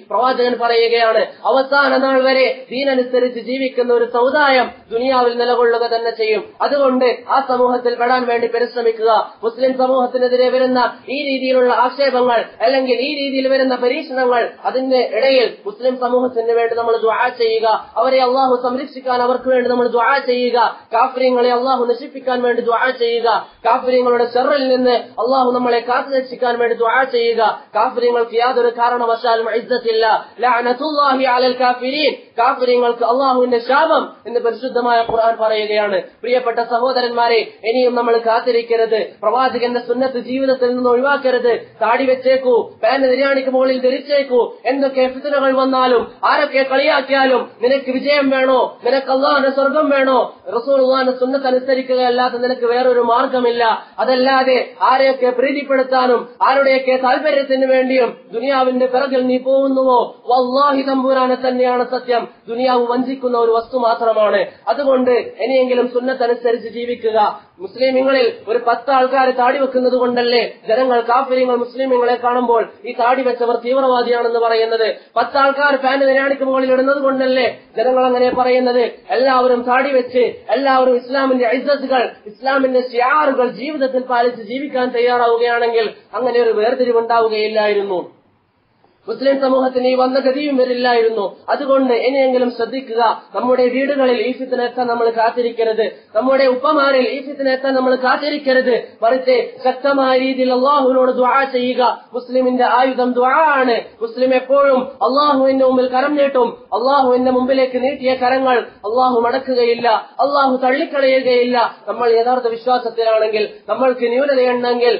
പ്രവാചകൻ പറയുകയാണ്, അവസാന നാൾ വരെ ദീനനുസരിച്ച് ജീവിക്കുന്ന ഒരു സമുദായം ദുനിയാവിൽ നിലകൊള്ളുക തന്നെ ചെയ്യും. അതുകൊണ്ട് ആ സമൂഹത്തിൽ പെടാൻ വേണ്ടി പരിശ്രമിക്കുക. മുസ്ലിം സമൂഹത്തിനെതിരെ വരുന്ന ഈ രീതിയിലുള്ള ആക്ഷേപങ്ങൾ അല്ലെങ്കിൽ ഈ രീതിയിൽ വരുന്ന പരീക്ഷണങ്ങൾ, അതിന്റെ ഇടയിൽ മുസ്ലിം സമൂഹത്തിന് വേണ്ടി നമ്മൾ ദുആ ചെയ്യുക. അവരെ അള്ളാഹു സംരക്ഷിക്കാൻ അവർക്ക് വേണ്ടി നമ്മൾ ദുആ ചെയ്യുക. കാഫിര്യങ്ങളെ അള്ളാഹു നശിപ്പിക്കാൻ വേണ്ടി ദുആ ചെയ്യുക. കാഫിര്യങ്ങളുടെ ശർറിൽ നിന്ന് അള്ളാഹു നമ്മളെ കാത്തുരക്ഷിക്കാൻ വേണ്ടി ദുആ ചെയ്യുക. കാഫിര്യങ്ങൾക്ക് യാതൊരു കാരണവശാലും ഇസ്സത്തില്ല. ലഅനത്തുല്ലാഹി അലൽ കാഫിരീൻ. കാഫിര്യങ്ങൾക്ക് അള്ളാഹുവിന്റെ ശാപം എന്ന് പരിശുദ്ധമായ ഖുർആൻ പറയുകയാണ്. പ്രിയപ്പെട്ട സഹോദരന്മാരെ, ഇനിയും നമ്മൾ കാത്തിരിക്കരുത്. പ്രവാചകന്റെ സുന്നത്ത് ജീവിതത്തിൽ നിന്ന് ഒഴിവാക്കരുത്. താടി വെച്ചേക്കൂ, പാന്റ് നിര്യാണിക്ക് മുകളിൽ ധരിച്ചേക്കൂ. എന്തൊക്കെ ഫിത്നകൾ വന്നാലും ആരൊക്കെ കളിയാക്കിയാലും നിനക്ക് വിജയം വേണോ, നിനക്ക് അള്ളാഹുവിന്റെ സ്വർഗം വേണോ, റസൂലുള്ളാഹിന്റെ സുന്നത്ത് അനുസരിക്കുകയല്ലാതെ നിനക്ക് വേറൊരു മാർഗമില്ല. അതല്ലാതെ ആരെയൊക്കെ പ്രീതിപ്പെടുത്താനും ആരുടെയൊക്കെ താല്പര്യത്തിന് വേണ്ടിയും ദുനിയാവിന്റെ പിറകിൽ നീ പോകുന്നുവോ, വല്ലാഹി തമ്പുരാനെ തന്നെയാണ് സത്യം. ദുനിയാവ് വഞ്ചിക്കുന്ന ഒരു വസ്തു മാത്രമാണ്. അതുകൊണ്ട് ഇനിയെങ്കിലും സുന്നത്തനുസരിച്ച് ജീവിക്കുക. മുസ്ലിമീങ്ങളിൽ ഒരു 10 ആൾക്കാർ താടി വെക്കുന്നത് കൊണ്ടല്ലേ ജനങ്ങൾ കാഫിര്യങ്ങൾ മുസ്ലിമീങ്ങളെ കാണുമ്പോൾ ഈ താടി വെച്ചവർ തീവ്രവാദിയാണെന്ന് പറയുന്നത്? 10 ആൾക്കാർ പാന്റ് നിര്യാണിക്ക് മുകളിൽ ഇടുന്നത് കൊണ്ടല്ലേ ജനങ്ങൾ അങ്ങനെ പറയുന്നത്? എല്ലാവരും താടി വെച്ച് എല്ലാവരും ഇസ്ലാമിന്റെ ഇസ്സത്തുകൾ, ഇസ്ലാമിന്റെ ശിആറുകൾ ജീവിതത്തിൽ പാലിച്ച് ജീവിക്കാൻ തയ്യാറാവുകയാണെങ്കിൽ അങ്ങനെ ഒരു വേർതിരിവുണ്ടാവുകയില്ലായിരുന്നു. മുസ്ലിം സമൂഹത്തിന് ഈ വന്ന ഗതിയും വരില്ലായിരുന്നു. അതുകൊണ്ട് ഇനിയെങ്കിലും ശ്രദ്ധിക്കുക. നമ്മുടെ വീടുകളിൽ ഈ ഫിത്നയെത്താൻ നമ്മൾ കാത്തിരിക്കരുത്. നമ്മുടെ ഉപ്പമാരിൽ ഈ ഫിത്നയെത്താൻ നമ്മൾ കാത്തിരിക്കരുത്. മറിച്ച് ശക്തമായ രീതിയിൽ അള്ളാഹുവിനോട് ദുആ ചെയ്യുക. മുസ്ലിമിന്റെ ആയുധം ദുആ ആണ്. മുസ്ലിം എപ്പോഴും അള്ളാഹുവിന്റെ മുമ്പിൽ കരം നീട്ടും. അള്ളാഹുവിന്റെ മുമ്പിലേക്ക് നീട്ടിയ കരങ്ങൾ അള്ളാഹു മടക്കുകയില്ല, അള്ളാഹു തള്ളിക്കളയുകയില്ല. നമ്മൾ യഥാർത്ഥ വിശ്വാസത്തിലാണെങ്കിൽ, നമ്മൾക്ക് ന്യൂനതയുണ്ടെങ്കിൽ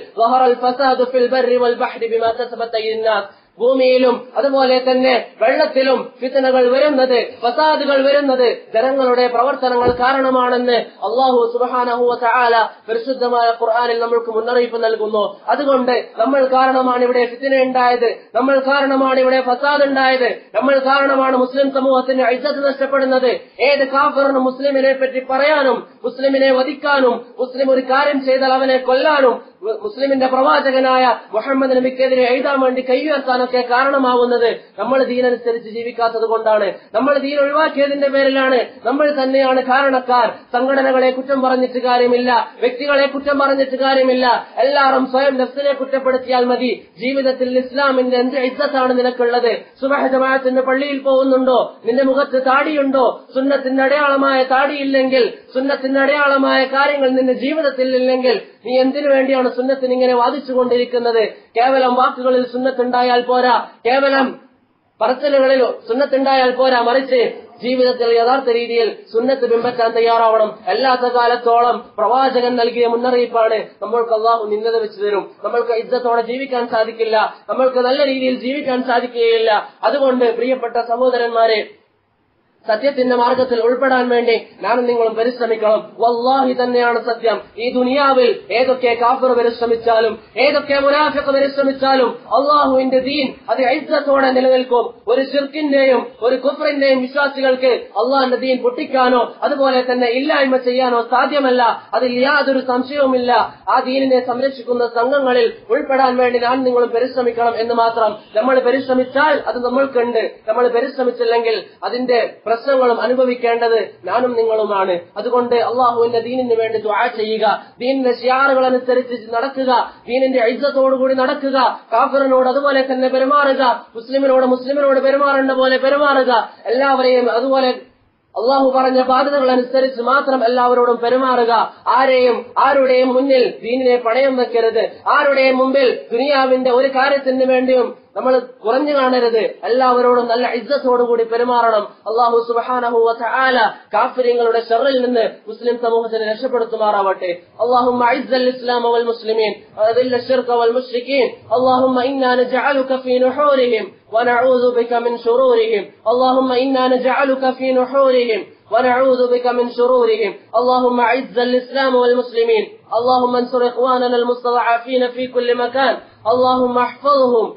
ഭൂമിയിലും അതുപോലെ തന്നെ വെള്ളത്തിലും ഫിത്നകൾ വരുന്നത്, ഫസാദുകൾ വരുന്നത് ജനങ്ങളുടെ പ്രവർത്തനങ്ങൾ കാരണമാണെന്ന് അല്ലാഹു സുബ്ഹാനഹു വ തആല പരിശുദ്ധമായ ഖുർആനിൽ നമ്മൾക്ക് മുന്നറിയിപ്പ് നൽകുന്നു. അതുകൊണ്ട് നമ്മൾ കാരണമാണ് ഇവിടെ ഫിത്ന ഉണ്ടായത്, നമ്മൾ കാരണമാണ് ഇവിടെ ഫസാദ് ഉണ്ടായത്, നമ്മൾ കാരണമാണ് മുസ്ലിം സമൂഹത്തിന് ഇസ്സത്ത് നഷ്ടപ്പെടുന്നത്. ഏത് കാഫിറിനും മുസ്ലിമിനെ പറ്റി പറയാനും മുസ്ലിമിനെ വധിക്കാനും മുസ്ലിം ഒരു കാര്യം ചെയ്താൽ അവനെ കൊല്ലാനും മുസ്ലിമിന്റെ പ്രവാചകനായ മുഹമ്മദ് നബിക്കെതിരെ എഴുതാൻ വേണ്ടി കൈയുയർത്താനൊക്കെ കാരണമാവുന്നത് നമ്മൾ ദീനനുസരിച്ച് ജീവിക്കാത്തത് കൊണ്ടാണ്. നമ്മൾ ദീൻ ഒഴിവാക്കിയതിന്റെ പേരിലാണ്. നമ്മൾ തന്നെയാണ് കാരണക്കാർ. സംഘടനകളെ കുറ്റം പറഞ്ഞിട്ട് കാര്യമില്ല, വ്യക്തികളെ കുറ്റം പറഞ്ഞിട്ട് കാര്യമില്ല. എല്ലാവരും സ്വയം നഫ്സിനെ കുറ്റപ്പെടുത്തിയാൽ മതി. ജീവിതത്തിൽ ഇസ്ലാമിന്റെ എന്ത് ഇസ്സത്താണ് നിനക്കുള്ളത്? സുബഹ് ജമാഅത്തിന്റെ പള്ളിയിൽ പോകുന്നുണ്ടോ? നിന്റെ മുഖത്ത് താടിയുണ്ടോ? സുന്നത്തിന്റെ അടയാളമായ താടിയില്ലെങ്കിൽ, സുന്നത്തിന്റെ അടയാളമായ കാര്യങ്ങൾ നിന്റെ ജീവിതത്തിൽ ഇല്ലെങ്കിൽ നീ എന്തിനു വേണ്ടിയാണ് സുന്നത്തിന് ഇങ്ങനെ വാദിച്ചുകൊണ്ടിരിക്കുന്നത്? കേവലം വാക്കുകളിൽ സുന്നത്തുണ്ടായാൽ പോരാ, കേവലം പറച്ചിലുകളിൽ സുന്നത്തുണ്ടായാൽ പോരാ, മറിച്ച് ജീവിതത്തിൽ യഥാർത്ഥ രീതിയിൽ സുന്നത്ത് പിൻപറ്റാൻ തയ്യാറാവണം. അല്ലാത്ത കാലത്തോളം പ്രവാചകൻ നൽകിയ മുന്നറിയിപ്പാണ് നമ്മൾക്ക് അള്ളാഹു നിന്ദത വെച്ചു തരും. നമ്മൾക്ക് ഇജ്ജത്തോടെ ജീവിക്കാൻ സാധിക്കില്ല, നമ്മൾക്ക് നല്ല രീതിയിൽ ജീവിക്കാൻ സാധിക്കുകയില്ല. അതുകൊണ്ട് പ്രിയപ്പെട്ട സഹോദരന്മാരെ, സത്യത്തിന്റെ മാർഗത്തിൽ ഉൾപ്പെടാൻ വേണ്ടി നാം നിങ്ങളും പരിശ്രമിക്കണം. വല്ലാഹി തന്നെയാണ് സത്യം. ഈ ദുനിയാവിൽ ഏതൊക്കെ കാഫിർ പരിശ്രമിച്ചാലും ഏതൊക്കെ മുനാഫിഖ് പരിശ്രമിച്ചാലും അള്ളാഹുവിന്റെ ദീൻ അത് ഇസ്സത്തോടെ നിലനിൽക്കും. ഒരു ശിർക്കിന്റെയും ഒരു കുഫ്റിന്റെയും വിശ്വാസികൾക്ക് അള്ളാഹിന്റെ ദീൻ പൊട്ടിക്കാനോ അതുപോലെ തന്നെ ഇല്ലായ്മ ചെയ്യാനോ സാധ്യമല്ല. അതിൽ യാതൊരു സംശയവുമില്ല. ആ ദീനിനെ സംരക്ഷിക്കുന്ന സംഘങ്ങളിൽ ഉൾപ്പെടാൻ വേണ്ടി നാം നിങ്ങളും പരിശ്രമിക്കണം എന്ന് മാത്രം. നമ്മൾ പരിശ്രമിച്ചാൽ അത് നമ്മൾക്കുണ്ട്, നമ്മൾ പരിശ്രമിച്ചില്ലെങ്കിൽ അതിന്റെ പ്രശ്നങ്ങളും അനുഭവിക്കേണ്ടത് ഞാനും നിങ്ങളുമാണ്. അതുകൊണ്ട് അള്ളാഹുവിന്റെ ദീനിന് വേണ്ടി ദുആ ചെയ്യുക, ദീനിന്റെ ശിയാറുകൾ അനുസരിച്ച് നടക്കുക, ദീനിന്റെ ഇസ്സത്തോടുകൂടി നടക്കുക, കാഫിറിനോട് അതുപോലെ തന്നെ പെരുമാറുക, മുസ്ലിമിനോട് പെരുമാറേണ്ട പോലെ പെരുമാറുക, എല്ലാവരെയും അതുപോലെ അള്ളാഹു പറഞ്ഞ ബാധ്യതകൾ അനുസരിച്ച് മാത്രം എല്ലാവരോടും പെരുമാറുക. ആരുടെയും മുന്നിൽ ദീനിനെ പണയം വെക്കരുത്. ആരുടെയും മുമ്പിൽ ദുനിയാവിന്റെ ഒരു കാര്യത്തിന് വേണ്ടിയും നമ്മൾ കുറഞ്ഞു കാണരുത്. എല്ലാവരോടും നല്ല ഇസ്സത്തോടുകൂടി പെരുമാറണം. അല്ലാഹു സുബ്ഹാനഹു വ തആല കാഫിറുകളുടെ ശർറിൽ നിന്ന് മുസ്ലിം സമൂഹത്തിനെ രക്ഷപ്പെടുത്തുമാറാവട്ടെ. اللهم اعز الاسلام والمسلمين واذل الشرك والمشركين. اللهم انا نجعلك في نحورهم ونعوذ بك من شرورهم. اللهم انا نجعلك في نحورهم ونعوذ بك من شرورهم. اللهم اعز الاسلام والمسلمين. اللهم انصر اخواننا المستضعفين في كل مكان. اللهم احفظهم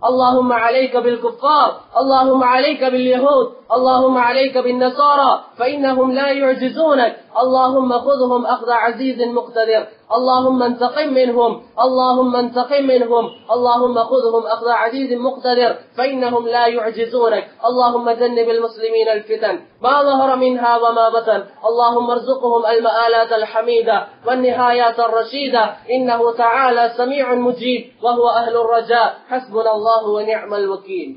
اللهم عليك بالكفار، اللهم عليك باليهود، اللهم عليك بالنصارى فإنهم لا يعجزونك. اللهم خذهم أخذ عزيز مقتدر. اللهم انتقم منهم اللهم خذهم أخذ عزيز مقتدر فإنهم لا يعجزونك. اللهم جنب المسلمين الفتن ما ظهر منها وما بطن. اللهم ارزقهم المآلات الحميدة والنهايات الرشيدة. إنه تعالى سميع مجيب وهو أهل الرجاء. حسبنا الله ونعم الوكيل.